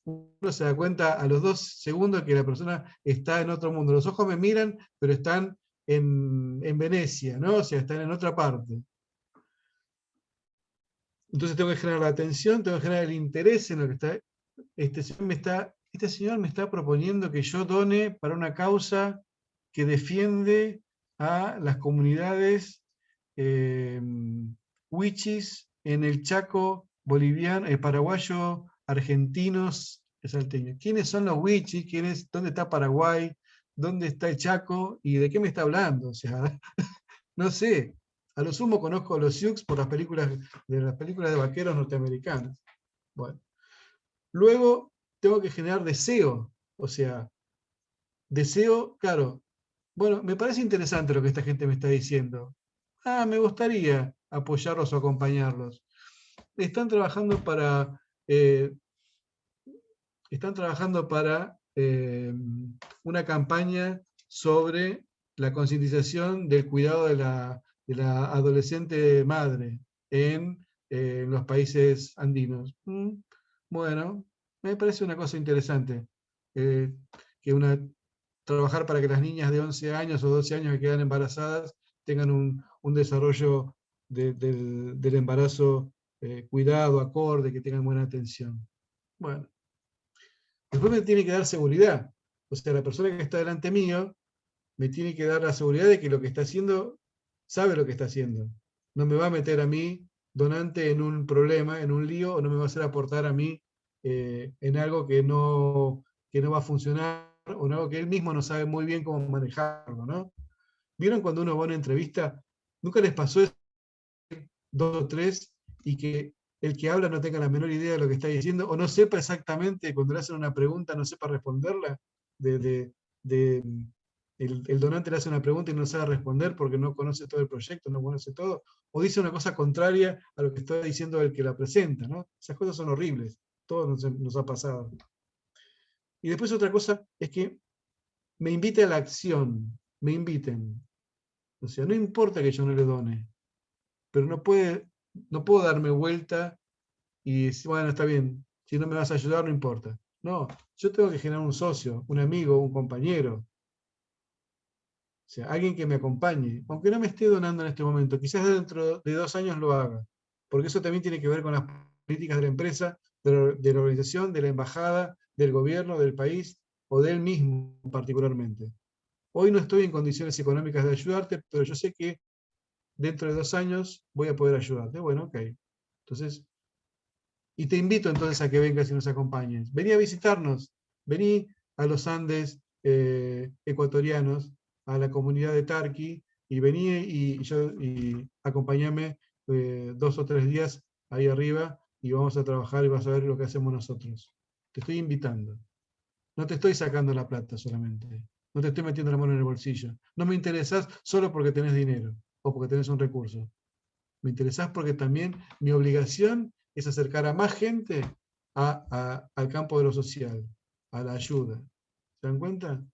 uno se da cuenta a los 2 segundos que la persona está en otro mundo. Los ojos me miran, pero están en Venecia, ¿no? O sea, están en otra parte. Entonces tengo que generar la atención, tengo que generar el interés en lo que está. Este señor me está proponiendo que yo done para una causa que defiende a las comunidades huichis en el Chaco boliviano, paraguayo, argentinos, salteños. ¿Quiénes son los huichis? ¿Dónde está Paraguay? ¿Dónde está el Chaco? ¿Y de qué me está hablando? O sea, no sé. A lo sumo conozco a los Sioux por las películas de vaqueros norteamericanos. Bueno. Luego tengo que generar deseo. O sea, deseo, claro. Bueno, me parece interesante lo que esta gente me está diciendo. Me gustaría apoyarlos o acompañarlos. Están trabajando para una campaña sobre la concientización del cuidado de la adolescente madre en los países andinos. Bueno, me parece una cosa interesante. Trabajar para que las niñas de 11 años o 12 años que quedan embarazadas tengan un desarrollo del embarazo cuidado, acorde, que tengan buena atención. Bueno. Después me tiene que dar seguridad. O sea, la persona que está delante mío me tiene que dar la seguridad de que lo que está haciendo, sabe lo que está haciendo. No me va a meter a mí, donante, en un problema, en un lío, o no me va a hacer aportar a mí en algo que no va a funcionar, o en algo que él mismo no sabe muy bien cómo manejarlo, ¿no? ¿Vieron cuando uno va a una entrevista? ¿Nunca les pasó eso? 2 o 3, y que el que habla no tenga la menor idea de lo que está diciendo, o no sepa exactamente, cuando le hacen una pregunta, no sepa responderla? El donante le hace una pregunta y no sabe responder porque no conoce todo el proyecto, no conoce todo, o dice una cosa contraria a lo que está diciendo el que la presenta, ¿no? Esas cosas son horribles, todos nos ha pasado. Y después otra cosa es que me invite a la acción, me inviten. O sea, no importa que yo no le done, pero no puedo darme vuelta y decir, bueno, está bien, si no me vas a ayudar, no importa. No, yo tengo que generar un socio, un amigo, un compañero. O sea, alguien que me acompañe, aunque no me esté donando en este momento, quizás dentro de 2 años lo haga, porque eso también tiene que ver con las políticas de la empresa, de la organización, de la embajada, del gobierno, del país, o de él mismo particularmente. Hoy no estoy en condiciones económicas de ayudarte, pero yo sé que dentro de 2 años voy a poder ayudarte. Bueno, ok. Entonces, y te invito entonces a que vengas y nos acompañes. Vení a visitarnos, vení a los Andes ecuatorianos, a la comunidad de Tarqui, y vení y acompáñame 2 o 3 días ahí arriba, y vamos a trabajar y vas a ver lo que hacemos nosotros. Te estoy invitando. No te estoy sacando la plata solamente. No te estoy metiendo la mano en el bolsillo. No me interesás solo porque tenés dinero o porque tenés un recurso. Me interesás porque también mi obligación es acercar a más gente al campo de lo social, a la ayuda. ¿Se dan cuenta?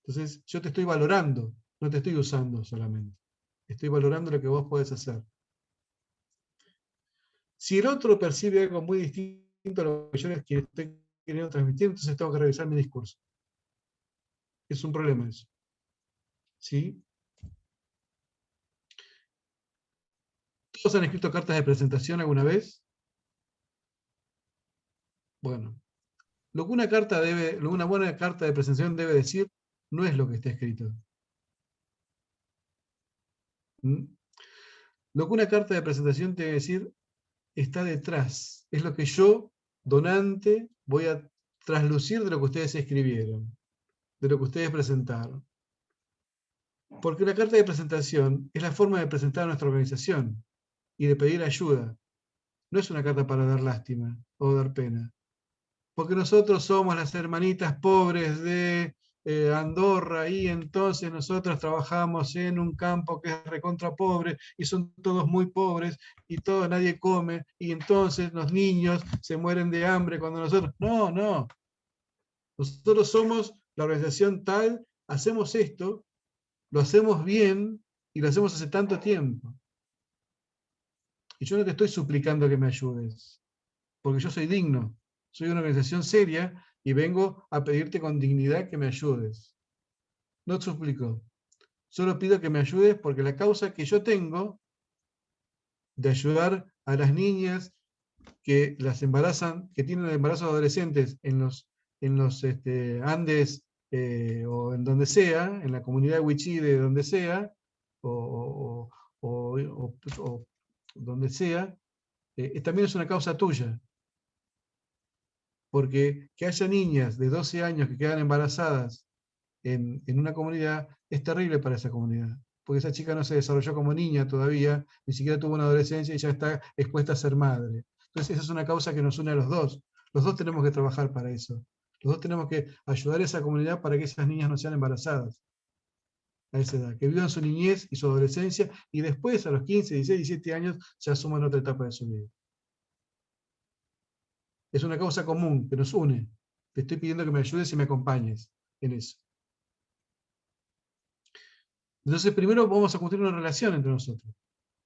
Entonces, yo te estoy valorando, no te estoy usando solamente. Estoy valorando lo que vos podés hacer. Si el otro percibe algo muy distinto a lo que yo les estoy queriendo transmitir, entonces tengo que revisar mi discurso. Es un problema eso. ¿Sí? ¿Todos han escrito cartas de presentación alguna vez? Bueno, lo que una buena carta de presentación debe decir no es lo que está escrito. Lo que una carta de presentación debe decir está detrás. Es lo que yo, donante, voy a traslucir de lo que ustedes escribieron, de lo que ustedes presentaron. Porque la carta de presentación es la forma de presentar a nuestra organización y de pedir ayuda. No es una carta para dar lástima o dar pena. Porque nosotros somos las hermanitas pobres de Andorra, y entonces nosotros trabajamos en un campo que es recontra pobre y son todos muy pobres y nadie come, y entonces los niños se mueren de hambre cuando nosotros... No. Nosotros somos la organización tal, hacemos esto, lo hacemos bien y lo hacemos hace tanto tiempo. Y yo no te estoy suplicando que me ayudes, porque yo soy digno. Soy una organización seria y vengo a pedirte con dignidad que me ayudes. No te suplico. Solo pido que me ayudes porque la causa que yo tengo de ayudar a las niñas que las embarazan, que tienen embarazos adolescentes en los Andes o en donde sea, en la comunidad wichí de donde sea, o donde sea, también es una causa tuya. Porque que haya niñas de 12 años que quedan embarazadas en una comunidad es terrible para esa comunidad. Porque esa chica no se desarrolló como niña todavía, ni siquiera tuvo una adolescencia y ya está expuesta a ser madre. Entonces esa es una causa que nos une a los dos. Los dos tenemos que trabajar para eso. Los dos tenemos que ayudar a esa comunidad para que esas niñas no sean embarazadas a esa edad, que vivan su niñez y su adolescencia y después a los 15, 16, 17 años se asuman otra etapa de su vida. Es una causa común que nos une. Te estoy pidiendo que me ayudes y me acompañes en eso. Entonces primero vamos a construir una relación entre nosotros.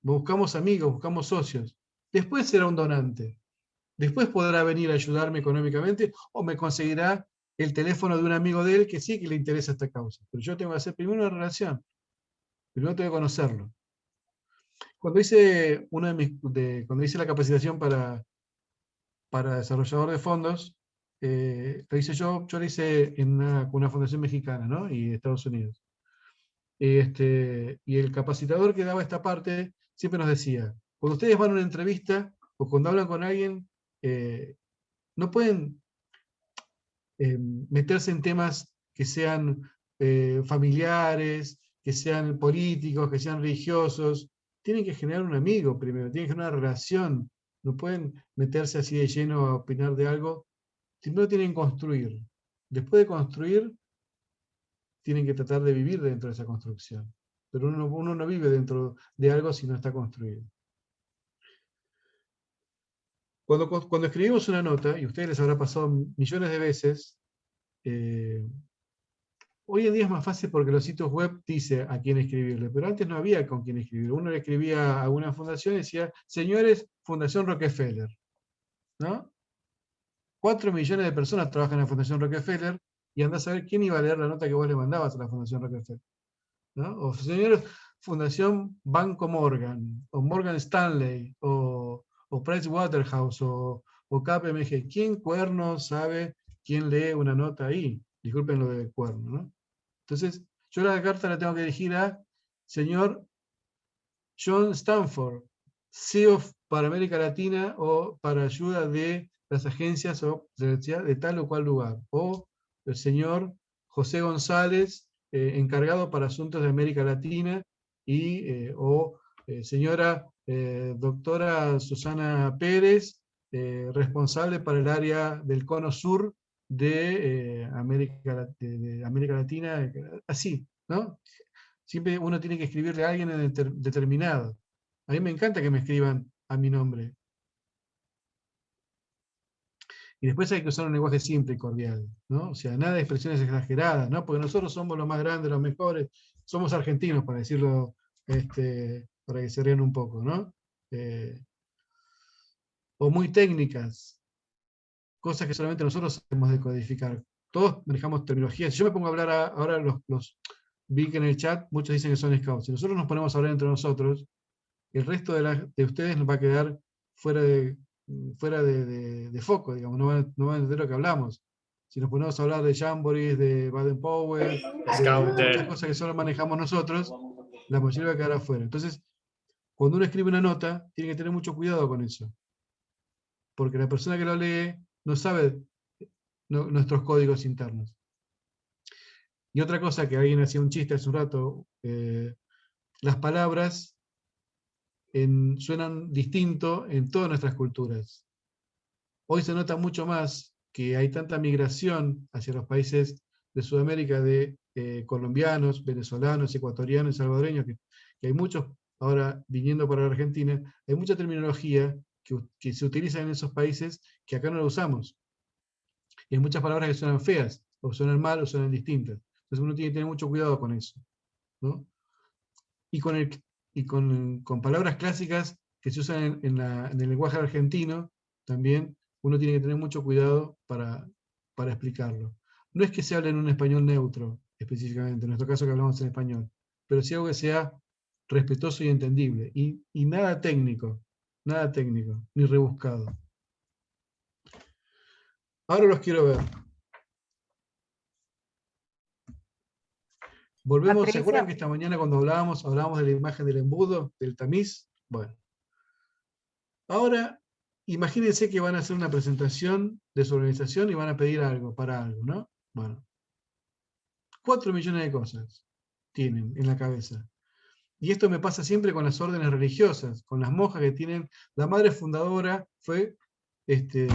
Buscamos amigos, buscamos socios. Después será un donante. Después podrá venir a ayudarme económicamente o me conseguirá el teléfono de un amigo de él que sí que le interesa esta causa. Pero yo tengo que hacer primero una relación. Primero tengo que conocerlo. Cuando hice, cuando hice la capacitación para desarrollador de fondos, lo hice yo lo hice en una fundación mexicana, ¿no? Y de Estados Unidos. Y el capacitador que daba esta parte siempre nos decía, cuando ustedes van a una entrevista o cuando hablan con alguien, no pueden meterse en temas que sean familiares, que sean políticos, que sean religiosos. Tienen que generar un amigo primero, tienen que generar una relación. No pueden meterse así de lleno a opinar de algo. Primero tienen que construir. Después de construir, tienen que tratar de vivir dentro de esa construcción. Pero uno no vive dentro de algo si no está construido. Cuando escribimos una nota, y a ustedes les habrá pasado millones de veces, hoy en día es más fácil porque los sitios web dice a quién escribirle, pero antes no había con quién escribirle. Uno le escribía a una fundación y decía, señores, Fundación Rockefeller, ¿no? 4 millones de personas trabajan en la Fundación Rockefeller, y andás a saber quién iba a leer la nota que vos le mandabas a la Fundación Rockefeller, ¿no? O señores, Fundación Banco Morgan, o Morgan Stanley, o Price Waterhouse, o KPMG. ¿Quién cuerno sabe quién lee una nota ahí? Disculpen lo de cuerno, ¿no? Entonces, yo la carta la tengo que dirigir a señor John Stanford, CEO para América Latina o para ayuda de las agencias o de tal o cual lugar. O el señor José González, encargado para asuntos de América Latina, y, o señora doctora Susana Pérez, responsable para el área del Cono Sur de América Latina, así, ¿no? Siempre uno tiene que escribirle a alguien determinado. A mí me encanta que me escriban a mi nombre. Y después hay que usar un lenguaje simple y cordial, ¿no? O sea, nada de expresiones exageradas, ¿no? Porque nosotros somos los más grandes, los mejores, somos argentinos, para decirlo, para que se rían un poco, ¿no? O muy técnicas, cosas que solamente nosotros sabemos decodificar. Todos manejamos terminologías. Si yo me pongo a hablar ahora, vi que en el chat muchos dicen que son scouts. Si nosotros nos ponemos a hablar entre nosotros, el resto de ustedes nos va a quedar fuera de foco, digamos, no van a entender lo que hablamos. Si nos ponemos a hablar de Jamboree, de Baden-Powell, de muchas cosas que solo manejamos nosotros, la mayoría va a quedar afuera. Entonces, cuando uno escribe una nota, tiene que tener mucho cuidado con eso. Porque la persona que lo lee no sabe nuestros códigos internos. Y otra cosa que alguien hacía un chiste hace un rato, las palabras suenan distinto en todas nuestras culturas. Hoy se nota mucho más que hay tanta migración hacia los países de Sudamérica de colombianos, venezolanos, ecuatorianos, salvadoreños, que hay muchos ahora viniendo para la Argentina. Hay mucha terminología que se utiliza en esos países que acá no la usamos. Y hay muchas palabras que suenan feas, o suenan mal, o suenan distintas. Entonces uno tiene que tener mucho cuidado con eso, ¿no? Y con palabras clásicas que se usan en el lenguaje argentino, también uno tiene que tener mucho cuidado para explicarlo. No es que se hable en un español neutro, específicamente, en nuestro caso que hablamos en español, pero sí algo que sea respetuoso y entendible, y nada técnico, ni rebuscado. Ahora los quiero ver. Volvemos, ¿se acuerdan Patricia. que esta mañana cuando hablábamos de la imagen del embudo, del tamiz? Bueno. Ahora, imagínense que van a hacer una presentación de su organización y van a pedir algo, para algo, ¿no? Bueno. 4 millones de cosas tienen en la cabeza. Y esto me pasa siempre con las órdenes religiosas, con las monjas que tienen, la madre fundadora fue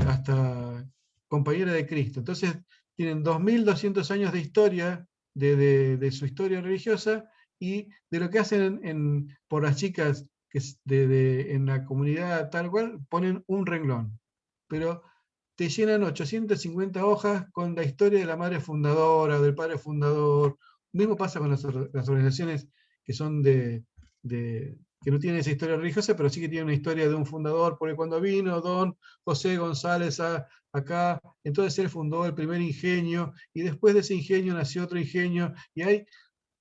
hasta compañera de Cristo. Entonces, tienen 2200 años de historia, de su historia religiosa, y de lo que hacen por las chicas que en la comunidad tal cual, ponen un renglón. Pero te llenan 850 hojas con la historia de la madre fundadora, del padre fundador. Mismo pasa con las organizaciones que son que no tienen esa historia religiosa, pero sí que tienen una historia de un fundador, porque cuando vino don José González acá, entonces él fundó el primer ingenio, y después de ese ingenio nació otro ingenio, y hay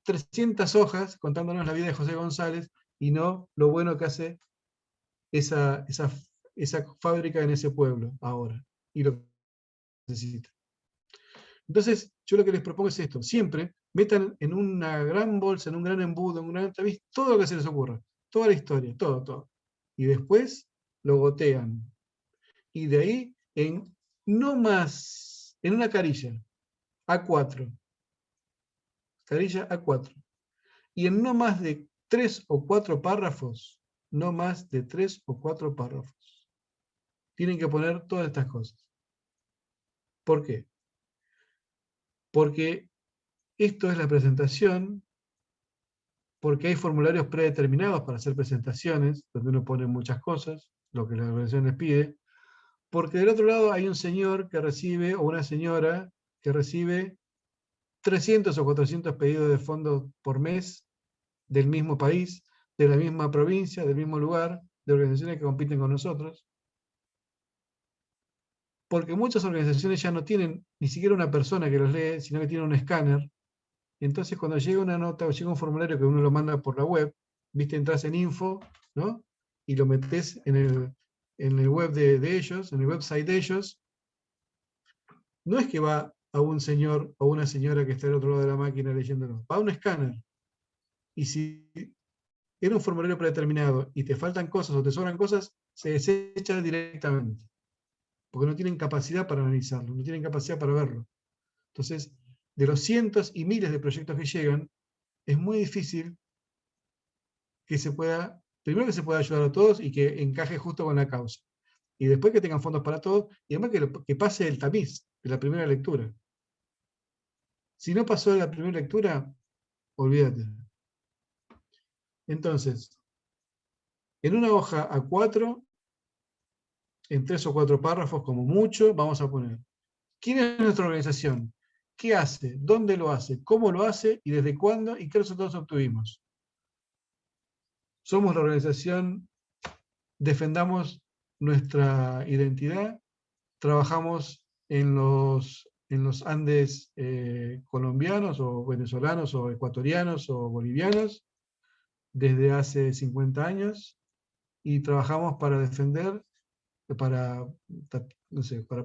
300 hojas contándonos la vida de José González, y no lo bueno que hace esa fábrica en ese pueblo ahora, y lo que necesita. Entonces, yo lo que les propongo es esto, siempre metan en una gran bolsa, en un gran embudo, en un gran tamiz, todo lo que se les ocurra, toda la historia, todo. Y después lo gotean. Y de ahí, no más, en una carilla, A4. Carilla A4. Y en no más de 3 o 4 párrafos, no más de 3 o 4 párrafos, tienen que poner todas estas cosas. ¿Por qué? Porque esto es la presentación, porque hay formularios predeterminados para hacer presentaciones, donde uno pone muchas cosas, lo que la organización les pide, porque del otro lado hay un señor que recibe, o una señora que recibe 300 o 400 pedidos de fondos por mes del mismo país, de la misma provincia, del mismo lugar, de organizaciones que compiten con nosotros, porque muchas organizaciones ya no tienen ni siquiera una persona que los lee, sino que tienen un escáner. Entonces cuando llega una nota o llega un formulario que uno lo manda por la web, viste, entras en info, ¿no? Y lo metes en el web de ellos, en el website de ellos, no es que va a un señor o una señora que está al otro lado de la máquina leyéndolo, va a un escáner. Y si era un formulario predeterminado y te faltan cosas o te sobran cosas, se desecha directamente. Porque no tienen capacidad para analizarlo, no tienen capacidad para verlo. Entonces, de los cientos y miles de proyectos que llegan, es muy difícil que primero que se pueda ayudar a todos y que encaje justo con la causa. Y después que tengan fondos para todos, y además que pase el tamiz de la primera lectura. Si no pasó de la primera lectura, olvídate. Entonces, en una hoja A4, en 3 o 4 párrafos como mucho, vamos a poner ¿quién es nuestra organización? ¿Qué hace? ¿Dónde lo hace? ¿Cómo lo hace? ¿Y desde cuándo? ¿Y qué resultados obtuvimos? Somos la organización, defendamos nuestra identidad, trabajamos en los Andes colombianos o venezolanos o ecuatorianos o bolivianos desde hace 50 años y trabajamos para defender, para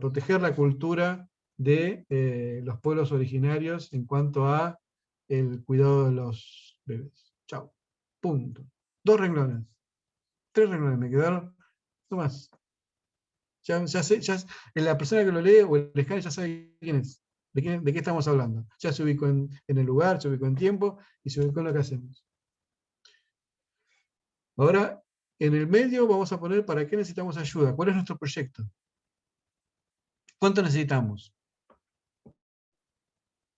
proteger la cultura de los pueblos originarios en cuanto a el cuidado de los bebés. Chao. Punto. 2 renglones. 3 renglones me quedaron. No más. Ya sé, la persona que lo lee o el escáner ya sabe quién es. De qué estamos hablando. Ya se ubicó en el lugar, se ubicó en tiempo y se ubicó en lo que hacemos. Ahora, en el medio vamos a poner para qué necesitamos ayuda. ¿Cuál es nuestro proyecto? ¿Cuánto necesitamos?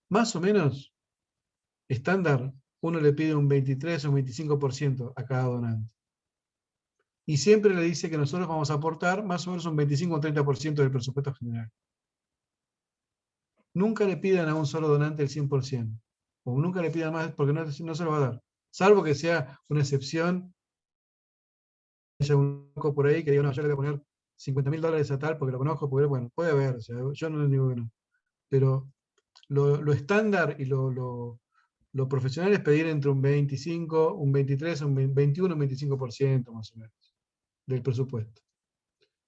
Más o menos, estándar, uno le pide un 23 o un 25% a cada donante. Y siempre le dice que nosotros vamos a aportar más o menos un 25 o 30% del presupuesto general. Nunca le pidan a un solo donante el 100%. O nunca le pidan más porque no se lo va a dar. Salvo que sea una excepción. Haya un loco por ahí que diga, no, yo le voy a poner $50.000 a tal porque lo conozco, porque bueno, puede haber, o sea, yo no le digo que no. Pero lo estándar y lo profesional es pedir entre un 25, un 23, un 21, un 25% más o menos del presupuesto.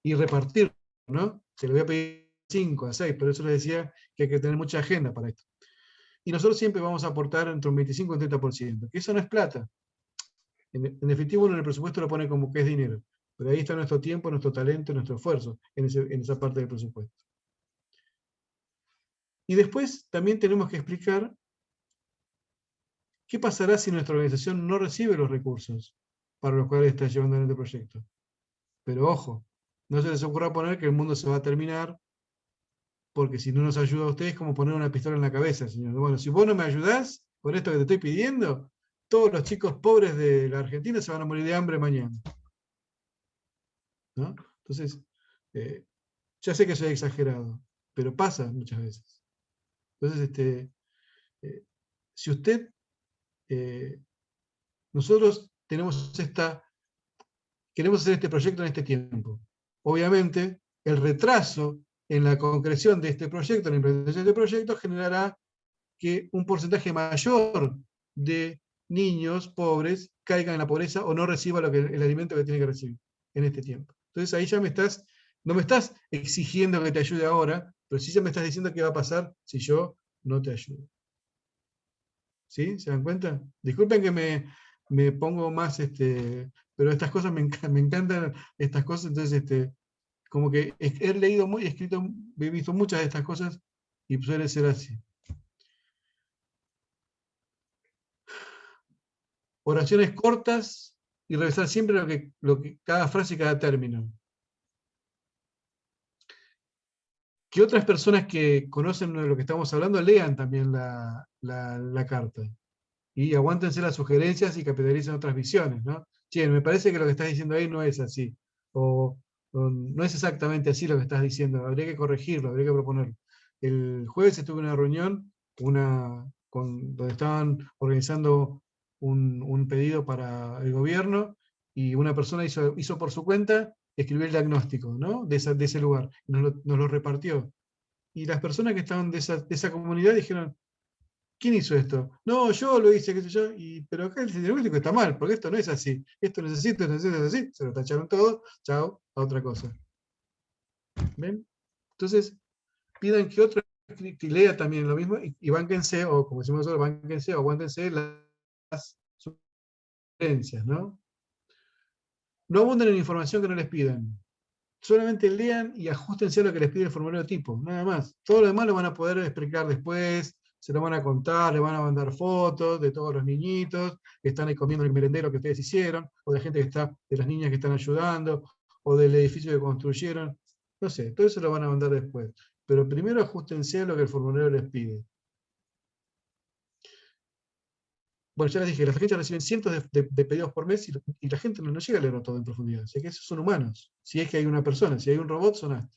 Y repartirlo, ¿no? Se le voy a pedir 5 a 6, por eso les decía que hay que tener mucha agenda para esto. y nosotros siempre vamos a aportar entre un 25 y un 30%, que eso no es plata. En efectivo uno en el presupuesto lo pone como que es dinero, pero ahí está nuestro tiempo, nuestro talento, nuestro esfuerzo en esa parte del presupuesto. Y después también tenemos que explicar qué pasará si nuestra organización no recibe los recursos para los cuales está llevando adelante el proyecto. Pero ojo, no se les ocurra poner que el mundo se va a terminar, porque si no nos ayuda a ustedes es como poner una pistola en la cabeza, señor. Bueno, si vos no me ayudás con esto que te estoy pidiendo, todos los chicos pobres de la Argentina se van a morir de hambre mañana. ¿No? Entonces, ya sé que soy exagerado, pero pasa muchas veces. Entonces, si usted, nosotros queremos hacer este proyecto en este tiempo. Obviamente, el retraso en la concreción de este proyecto, en la implementación de este proyecto, generará que un porcentaje mayor de niños pobres caigan en la pobreza o no reciban el alimento que tiene que recibir en este tiempo. Entonces ahí ya no me estás exigiendo que te ayude ahora, pero sí ya me estás diciendo qué va a pasar si yo no te ayudo. ¿Sí? ¿Se dan cuenta? Disculpen que me pongo más, pero estas cosas me encantan estas cosas, entonces como que he leído muy, escrito, he visto muchas de estas cosas y suele ser así. Oraciones cortas y revisar siempre cada frase y cada término. Que otras personas que conocen de lo que estamos hablando lean también la carta. Y aguántense las sugerencias y capitalicen otras visiones, ¿no? Che, me parece que lo que estás diciendo ahí no es así. O no es exactamente así lo que estás diciendo. Habría que corregirlo, habría que proponerlo. El jueves estuve en una reunión donde estaban organizando un pedido para el gobierno y una persona hizo por su cuenta, escribió el diagnóstico, ¿no? de ese lugar. Nos lo repartió. Y las personas que estaban de esa comunidad dijeron, ¿quién hizo esto? No, yo lo hice, qué sé yo, pero acá el diagnóstico está mal, porque esto no es así. Esto necesito, es así. Se lo tacharon todo, chao, a otra cosa. ¿Ven? Entonces, pidan que otro lea también lo mismo y bánquense, o como decimos nosotros, bánquense o aguántense las sugerencias, ¿no? No abunden en información que no les pidan. Solamente lean y ajustense a lo que les pide el formulario tipo, nada más. Todo lo demás lo van a poder explicar después, se lo van a contar, le van a mandar fotos de todos los niñitos que están ahí comiendo el merendero que ustedes hicieron, o de gente de las niñas que están ayudando, o del edificio que construyeron. No sé, todo eso lo van a mandar después. Pero primero ajustense a lo que el formulario les pide. Bueno, ya les dije, las agencias reciben cientos de pedidos por mes y la gente no llega a leerlo todo en profundidad. O sea que esos son humanos. Si es que hay una persona, si hay un robot, sonaste.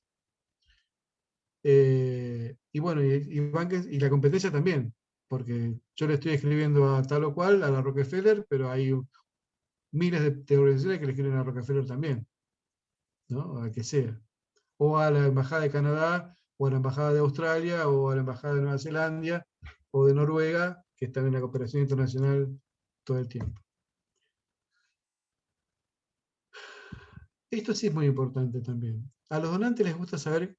Y bueno, y la competencia también, porque yo le estoy escribiendo a tal o cual, a la Rockefeller, pero hay miles de organizaciones que le escriben a Rockefeller también, ¿no? A que sea. O a la Embajada de Canadá, o a la Embajada de Australia, o a la Embajada de Nueva Zelanda, o de Noruega, que están en la cooperación internacional todo el tiempo. Esto sí es muy importante también. A los donantes les gusta saber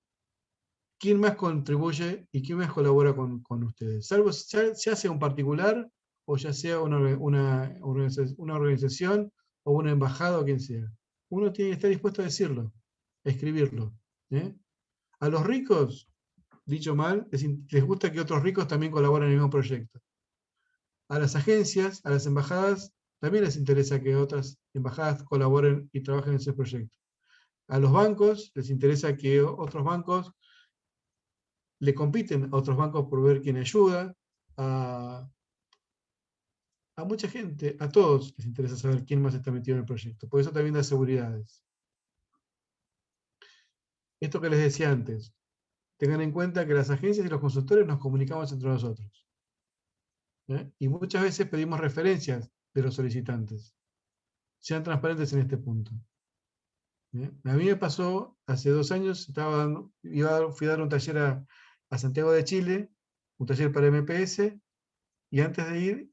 quién más contribuye y quién más colabora con ustedes. Salvo ya sea un particular, o ya sea una organización, o una embajada, o quien sea. Uno tiene que estar dispuesto a decirlo, a escribirlo. A los ricos, dicho mal, les gusta que otros ricos también colaboren en el mismo proyecto. A las agencias, a las embajadas, también les interesa que otras embajadas colaboren y trabajen en ese proyecto. A los bancos les interesa que otros bancos le compiten a otros bancos por ver quién ayuda. A mucha gente, a todos les interesa saber quién más está metido en el proyecto. Por eso también da seguridades. Esto que les decía antes, tengan en cuenta que las agencias y los consultores nos comunicamos entre nosotros. Y muchas veces pedimos referencias de los solicitantes. Sean transparentes en este punto. A mí me pasó, hace 2 años, fui a dar un taller a Santiago de Chile, un taller para MPS, y antes de ir,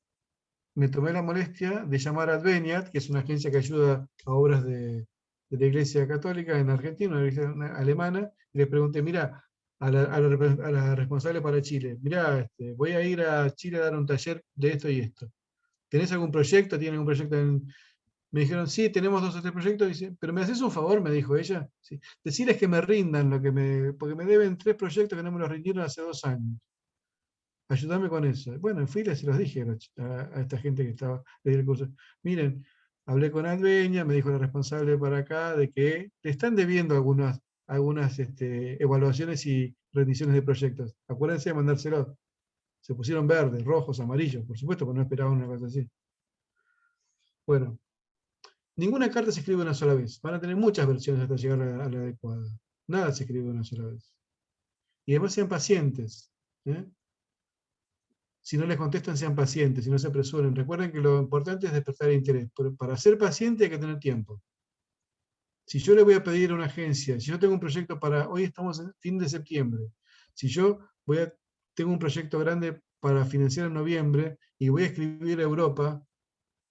me tomé la molestia de llamar a Adveniat, que es una agencia que ayuda a obras de la Iglesia Católica en Argentina, una iglesia alemana, y les pregunté, mira, a la responsable para Chile. Mirá, voy a ir a Chile a dar un taller de esto y esto. ¿Tenés algún proyecto? ¿Tienen algún proyecto? Me dijeron, sí, tenemos 2 o 3 proyectos. Dice, pero me haces un favor, me dijo ella. Sí. Decirles que me rindan porque me deben 3 proyectos que no me los rindieron hace 2 años. Ayúdame con eso. Bueno, fui y se los dije a esta gente que estaba desde el curso. Miren, hablé con Albeña, me dijo la responsable para acá, de que le están debiendo algunas evaluaciones y rendiciones de proyectos. Acuérdense de mandárselo. Se pusieron verdes, rojos, amarillos, por supuesto, porque no esperaban una cosa así. Bueno, ninguna carta se escribe una sola vez. Van a tener muchas versiones hasta llegar a la adecuada. Nada se escribe una sola vez. Y además sean pacientes. Si no les contestan, sean pacientes, si no se apresuren. Recuerden que lo importante es despertar el interés. Pero para ser paciente hay que tener tiempo. Si yo le voy a pedir a una agencia, si yo tengo un proyecto para, hoy estamos en fin de septiembre, si yo tengo un proyecto grande para financiar en noviembre y voy a escribir a Europa,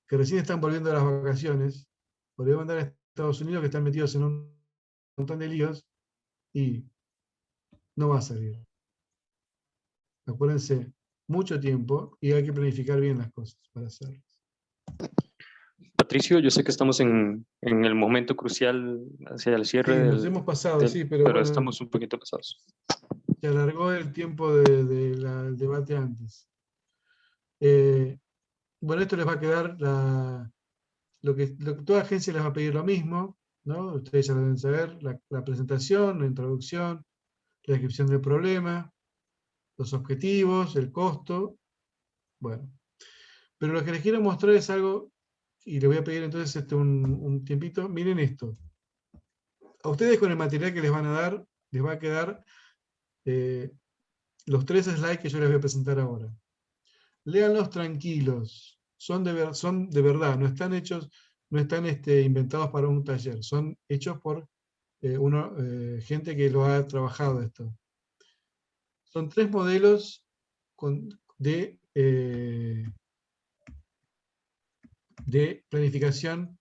que recién están volviendo de las vacaciones, o le voy a mandar a Estados Unidos que están metidos en un montón de líos, y no va a salir. Acuérdense, mucho tiempo y hay que planificar bien las cosas para hacerlo. Patricio, yo sé que estamos en el momento crucial hacia el cierre. Sí, nos hemos pasado, sí, pero bueno, estamos un poquito pasados. Se alargó el tiempo del debate antes. Bueno, esto les va a quedar lo que toda agencia les va a pedir lo mismo, ¿no? Ustedes ya lo deben saber, la presentación, la introducción, la descripción del problema, los objetivos, el costo. Bueno, pero lo que les quiero mostrar es algo, y le voy a pedir entonces un tiempito. Miren esto. A ustedes con el material que les van a dar, les va a quedar los 3 slides que yo les voy a presentar ahora. Léanlos tranquilos. Son de verdad, no están hechos, no están inventados para un taller, son hechos por gente que lo ha trabajado esto. Son 3 modelos de planificación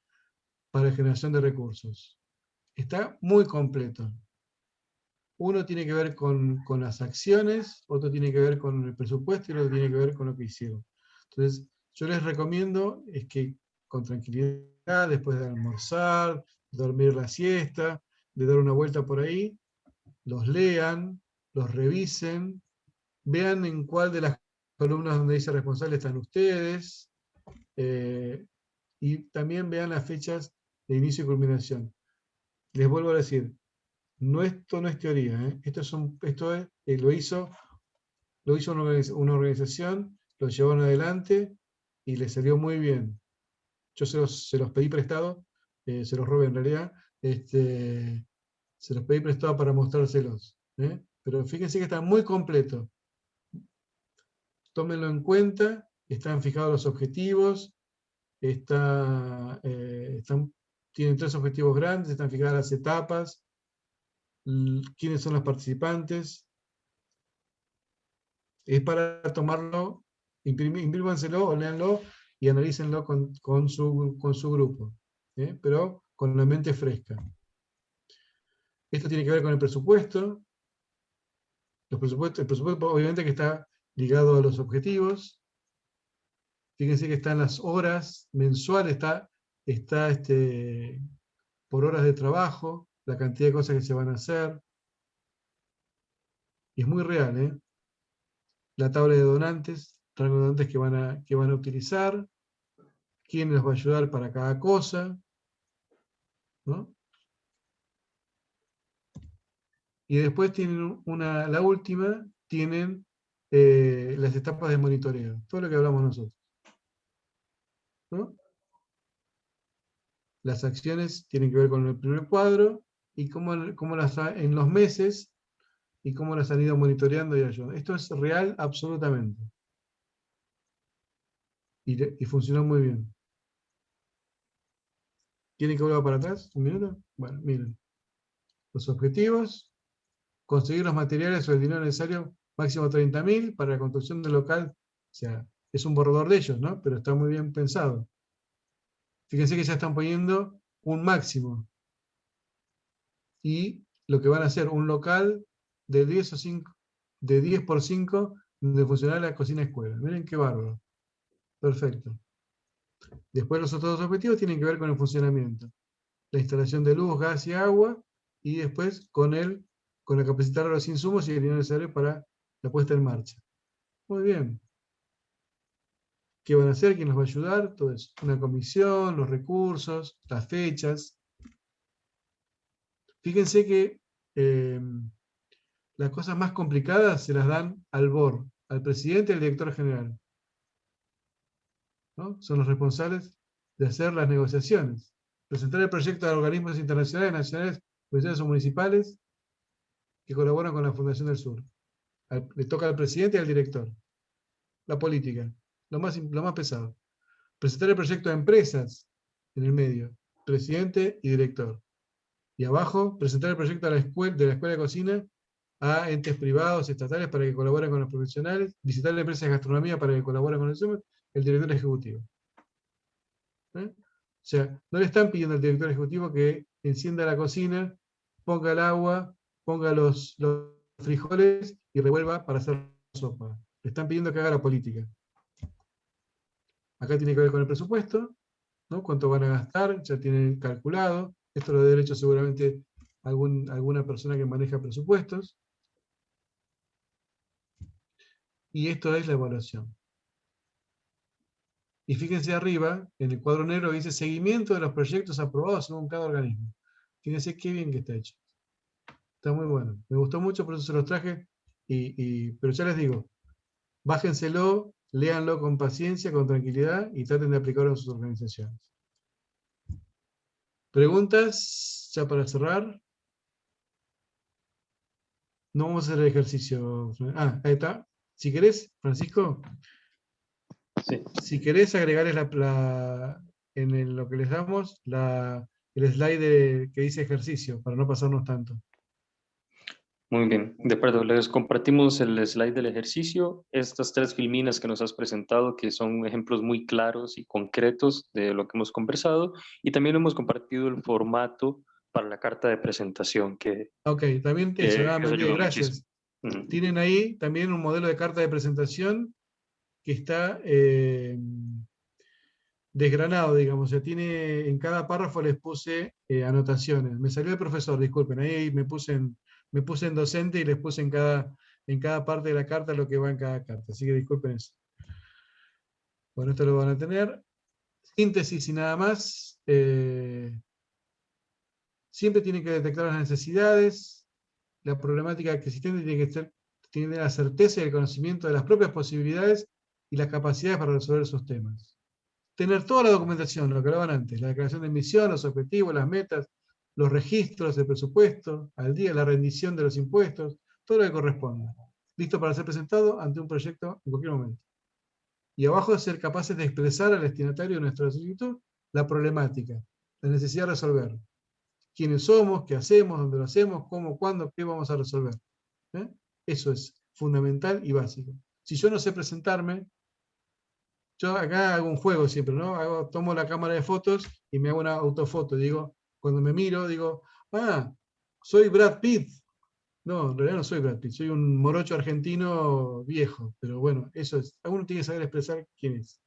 para generación de recursos. Está muy completo. Uno tiene que ver con las acciones, otro tiene que ver con el presupuesto y otro tiene que ver con lo que hicieron. Entonces, yo les recomiendo es que con tranquilidad, después de almorzar, dormir la siesta, de dar una vuelta por ahí, los lean, los revisen, vean en cuál de las columnas donde dice responsable están ustedes, y también vean las fechas de inicio y culminación. Les vuelvo a decir, esto no es teoría, esto lo hizo una organización, lo llevaron adelante y les salió muy bien. Yo se los pedí prestado, se los robé en realidad, se los pedí prestado para mostrárselos. Pero fíjense que está muy completo. Tómenlo en cuenta, están fijados los objetivos, tienen 3 objetivos grandes, están fijadas las etapas, quiénes son los participantes. Es para tomarlo, imprímanselo o léanlo y analícenlo con su grupo, pero con la mente fresca. Esto tiene que ver con el presupuesto. El presupuesto obviamente que está ligado a los objetivos. Fíjense que están las horas mensuales, está por horas de trabajo, la cantidad de cosas que se van a hacer. Y es muy real, La tabla de donantes, rango de donantes que van a utilizar, quién les va a ayudar para cada cosa, ¿no? Y después tienen la última, tienen las etapas de monitoreo, todo lo que hablamos nosotros, ¿no? Las acciones tienen que ver con el primer cuadro y cómo en los meses y cómo las han ido monitoreando y ayudando. Esto es real absolutamente. Y funcionó muy bien. ¿Quieren que vuelva para atrás? ¿Un minuto? Bueno, miren. Los objetivos, conseguir los materiales o el dinero necesario, máximo 30.000 para la construcción del local. O sea, es un borrador de ellos, ¿no? Pero está muy bien pensado. Fíjense que ya están poniendo un máximo. Y lo que van a hacer, un local de 10 por 5 de funcionar la cocina escuela. Miren qué bárbaro. Perfecto. Después los otros dos objetivos tienen que ver con el funcionamiento. La instalación de luz, gas y agua, y después con la capacitar de los insumos y el dinero necesario para la puesta en marcha. Muy bien. ¿Qué van a hacer? ¿Quién nos va a ayudar? Todo eso. Una comisión, los recursos, las fechas. Fíjense que las cosas más complicadas se las dan al BOR, al presidente y al director general, ¿no? Son los responsables de hacer las negociaciones. Presentar el proyecto a organismos internacionales, nacionales, provinciales o municipales que colaboran con la Fundación del Sur. Le toca al presidente y al director. La política, lo más pesado. Presentar el proyecto a empresas en el medio, presidente y director. Y abajo, presentar el proyecto a de la escuela de cocina a entes privados, estatales, para que colaboren con los profesionales, visitar la empresa de gastronomía para que colaboren con el director ejecutivo. O sea, no le están pidiendo al director ejecutivo que encienda la cocina, ponga el agua, ponga los frijoles y revuelva para hacer sopa. Le están pidiendo que haga la política. Acá tiene que ver con el presupuesto, ¿no? Cuánto van a gastar, ya tienen calculado. Esto lo de derecho seguramente alguna persona que maneja presupuestos. Y esto es la evaluación. Y fíjense arriba, en el cuadro negro dice seguimiento de los proyectos aprobados según cada organismo. Fíjense qué bien que está hecho. Está muy bueno. Me gustó mucho, por eso se los traje. Pero ya les digo, bájenselo, léanlo con paciencia, con tranquilidad y traten de aplicarlo en sus organizaciones. ¿Preguntas? Ya para cerrar. No vamos a hacer el ejercicio. Ahí está. Si querés, Francisco, Sí. Si querés agregarles lo que les damos, el slide que dice ejercicio, para no pasarnos tanto. Muy bien, de acuerdo. Les compartimos el slide del ejercicio. Estas 3 filminas que nos has presentado, que son ejemplos muy claros y concretos de lo que hemos conversado, y también hemos compartido el formato para la carta de presentación. Ok, también eso, ayuda gracias. muchísimo. Tienen ahí también un modelo de carta de presentación que está desgranado, digamos. O sea, tiene, en cada párrafo les puse anotaciones. Me salió el profesor, disculpen, ahí me puse en docente y les puse en cada parte de la carta lo que va en cada carta. Así que disculpen eso. Bueno, esto lo van a tener. Síntesis y nada más. Siempre tienen que detectar las necesidades. La problemática existente tiene la certeza y el conocimiento de las propias posibilidades y las capacidades para resolver esos temas. Tener toda la documentación, lo que hablaban antes, la declaración de misión, los objetivos, las metas, los registros de presupuesto, al día, la rendición de los impuestos, todo lo que corresponda. Listo para ser presentado ante un proyecto en cualquier momento. Y abajo, ser capaces de expresar al destinatario de nuestra solicitud la problemática, la necesidad de resolver. Quiénes somos, qué hacemos, dónde lo hacemos, cómo, cuándo, qué vamos a resolver. Eso es fundamental y básico. Si yo no sé presentarme, yo acá hago un juego siempre, ¿no? Tomo la cámara de fotos y me hago una autofoto. Digo, cuando me miro, digo, soy Brad Pitt. No, en realidad no soy Brad Pitt, soy un morocho argentino viejo. Pero bueno, eso es. Uno tiene que saber expresar quién es.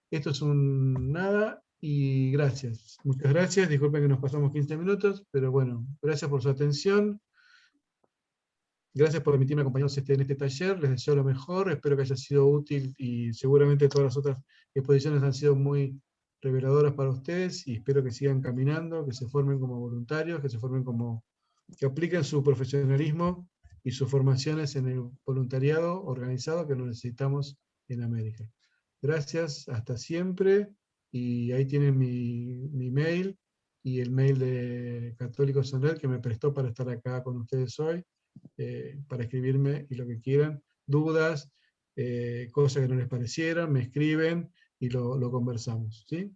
Esto es un nada y gracias. Muchas gracias. Disculpen que nos pasamos 15 minutos, pero bueno, gracias por su atención. Gracias por permitirme acompañarnos en este taller, les deseo lo mejor, espero que haya sido útil y seguramente todas las otras exposiciones han sido muy reveladoras para ustedes y espero que sigan caminando, que se formen como voluntarios, que apliquen su profesionalismo y sus formaciones en el voluntariado organizado que lo necesitamos en América. Gracias, hasta siempre, y ahí tienen mi mail y el mail de Católicos en Red que me prestó para estar acá con ustedes hoy. Para escribirme y lo que quieran, dudas, cosas que no les parecieran, me escriben y lo conversamos. ¿Sí?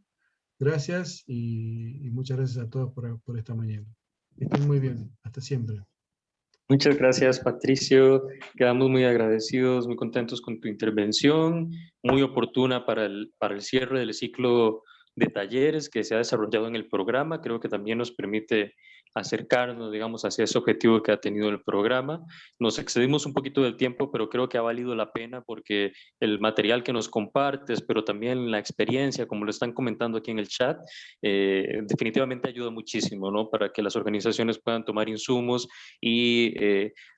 Gracias y muchas gracias a todos por esta mañana. Estén muy bien. Hasta siempre. Muchas gracias, Patricio. Quedamos muy agradecidos, muy contentos con tu intervención, muy oportuna para el cierre del ciclo de talleres que se ha desarrollado en el programa. Creo que también nos permite acercarnos, digamos, hacia ese objetivo que ha tenido el programa. Nos excedimos un poquito del tiempo, pero creo que ha valido la pena porque el material que nos compartes, pero también la experiencia, como lo están comentando aquí en el chat, definitivamente ayuda muchísimo, ¿no? Para que las organizaciones puedan tomar insumos y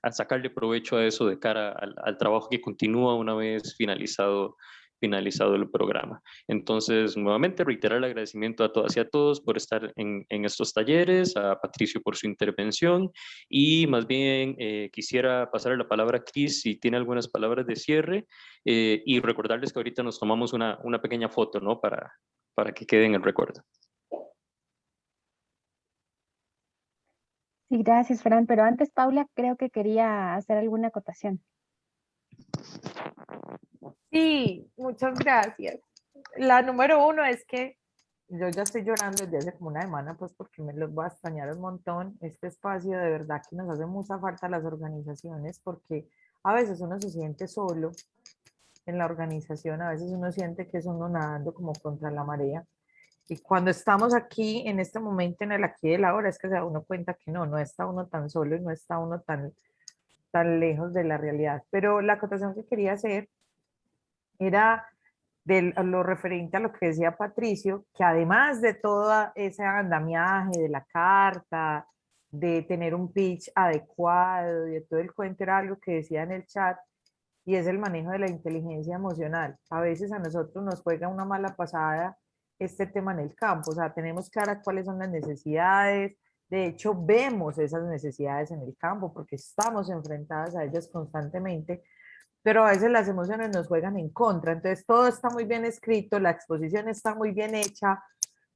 a sacarle provecho a eso de cara al trabajo que continúa una vez finalizado el programa. Entonces, nuevamente reiterar el agradecimiento a todas y a todos por estar en estos talleres, a Patricio por su intervención y más bien quisiera pasarle la palabra a Cris si tiene algunas palabras de cierre y recordarles que ahorita nos tomamos una pequeña foto, ¿no? Para que quede en el recuerdo. Sí, gracias, Fran, pero antes Paula creo que quería hacer alguna acotación. Sí, muchas gracias. La número 1 es que yo ya estoy llorando desde hace como una semana, pues porque me los voy a extrañar un montón. Este espacio de verdad que nos hace mucha falta a las organizaciones porque a veces uno se siente solo en la organización, a veces uno siente que es uno nadando como contra la marea. Y cuando estamos aquí, en este momento, en el aquí y el ahora, es que se da uno cuenta que no está uno tan solo y no está uno tan lejos de la realidad. Pero la acotación que quería hacer era de lo referente a lo que decía Patricio, que además de todo ese andamiaje de la carta, de tener un pitch adecuado, de todo el cuento, era algo que decía en el chat, y es el manejo de la inteligencia emocional. A veces a nosotros nos juega una mala pasada este tema en el campo, o sea, tenemos claras cuáles son las necesidades, de hecho vemos esas necesidades en el campo porque estamos enfrentadas a ellas constantemente, pero a veces las emociones nos juegan en contra. Entonces todo está muy bien escrito, la exposición está muy bien hecha,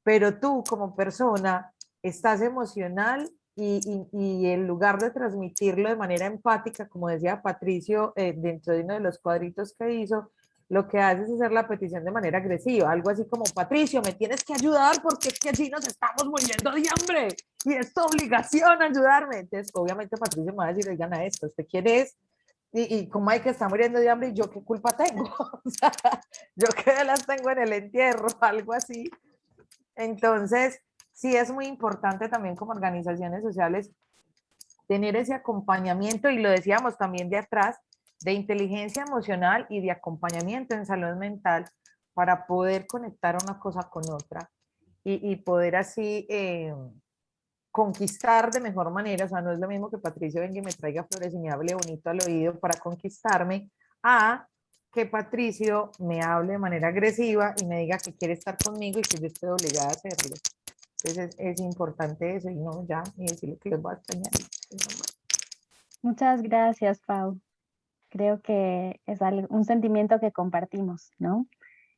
pero tú como persona estás emocional y en lugar de transmitirlo de manera empática, como decía Patricio, dentro de uno de los cuadritos que hizo, lo que haces es hacer la petición de manera agresiva, algo así como: Patricio, me tienes que ayudar porque es que allí nos estamos muriendo de hambre y es tu obligación ayudarme. Entonces, obviamente Patricio me va a decir: oigan a esto, ¿usted quién es? Y como hay que está muriendo de hambre, ¿y yo qué culpa tengo? O sea, yo que las tengo en el entierro, algo así. Entonces, sí es muy importante también como organizaciones sociales tener ese acompañamiento, y lo decíamos también de atrás, de inteligencia emocional y de acompañamiento en salud mental para poder conectar una cosa con otra y poder así conquistar de mejor manera. O sea, no es lo mismo que Patricio venga y me traiga flores y me hable bonito al oído para conquistarme, a que Patricio me hable de manera agresiva y me diga que quiere estar conmigo y que yo estoy obligada a hacerlo. Entonces es importante eso, y no ya ni decirle que les voy a extrañar. Muchas gracias, Pau. Creo que es un sentimiento que compartimos, ¿no?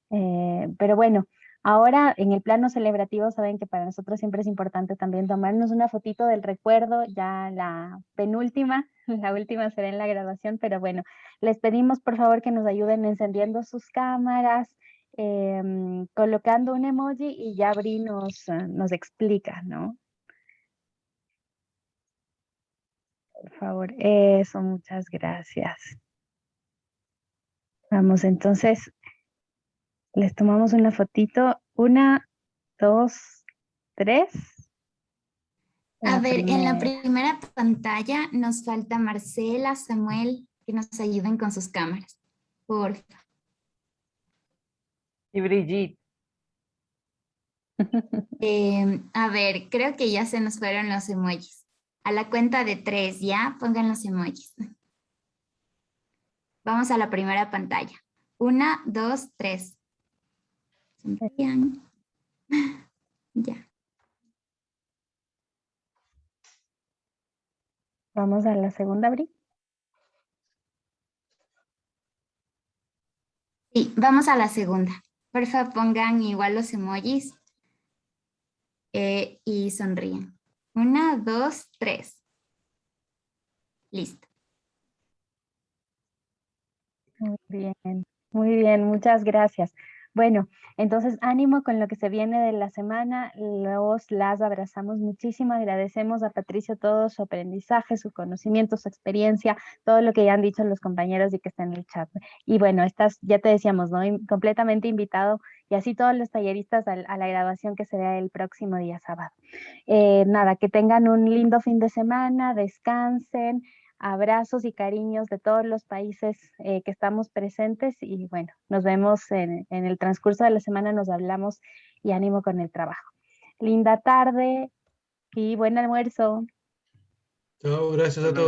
Pero bueno, ahora en el plano celebrativo saben que para nosotros siempre es importante también tomarnos una fotito del recuerdo, ya la penúltima, la última será en la graduación, pero bueno, les pedimos por favor que nos ayuden encendiendo sus cámaras, colocando un emoji, y ya Bri nos explica, ¿no? Por favor, eso, muchas gracias. Vamos, entonces, les tomamos una fotito. 1, 2, 3. A ver, en la primera pantalla nos falta Marcela, Samuel, que nos ayuden con sus cámaras, porfa. Y Brigitte. A ver, creo que ya se nos fueron los emojis. A la cuenta de 3, ¿ya? Pongan los emojis. Vamos a la primera pantalla. 1, 2, 3. Sonrían. Ya. Vamos a la segunda, Bri. Sí, vamos a la segunda. Porfa, pongan igual los emojis y sonríen. 1, 2, 3. Listo. Muy bien, muchas gracias. Bueno, entonces ánimo con lo que se viene de la semana, las abrazamos muchísimo, agradecemos a Patricio todo su aprendizaje, su conocimiento, su experiencia, todo lo que ya han dicho los compañeros y que está en el chat. Y bueno, estás, ya te decíamos, ¿no? Completamente invitado, y así todos los talleristas a la graduación que será el próximo día sábado. Nada, que tengan un lindo fin de semana, descansen. Abrazos y cariños de todos los países que estamos presentes, y bueno, nos vemos en el transcurso de la semana, nos hablamos, y ánimo con el trabajo. Linda tarde y buen almuerzo. Chao, gracias a todos.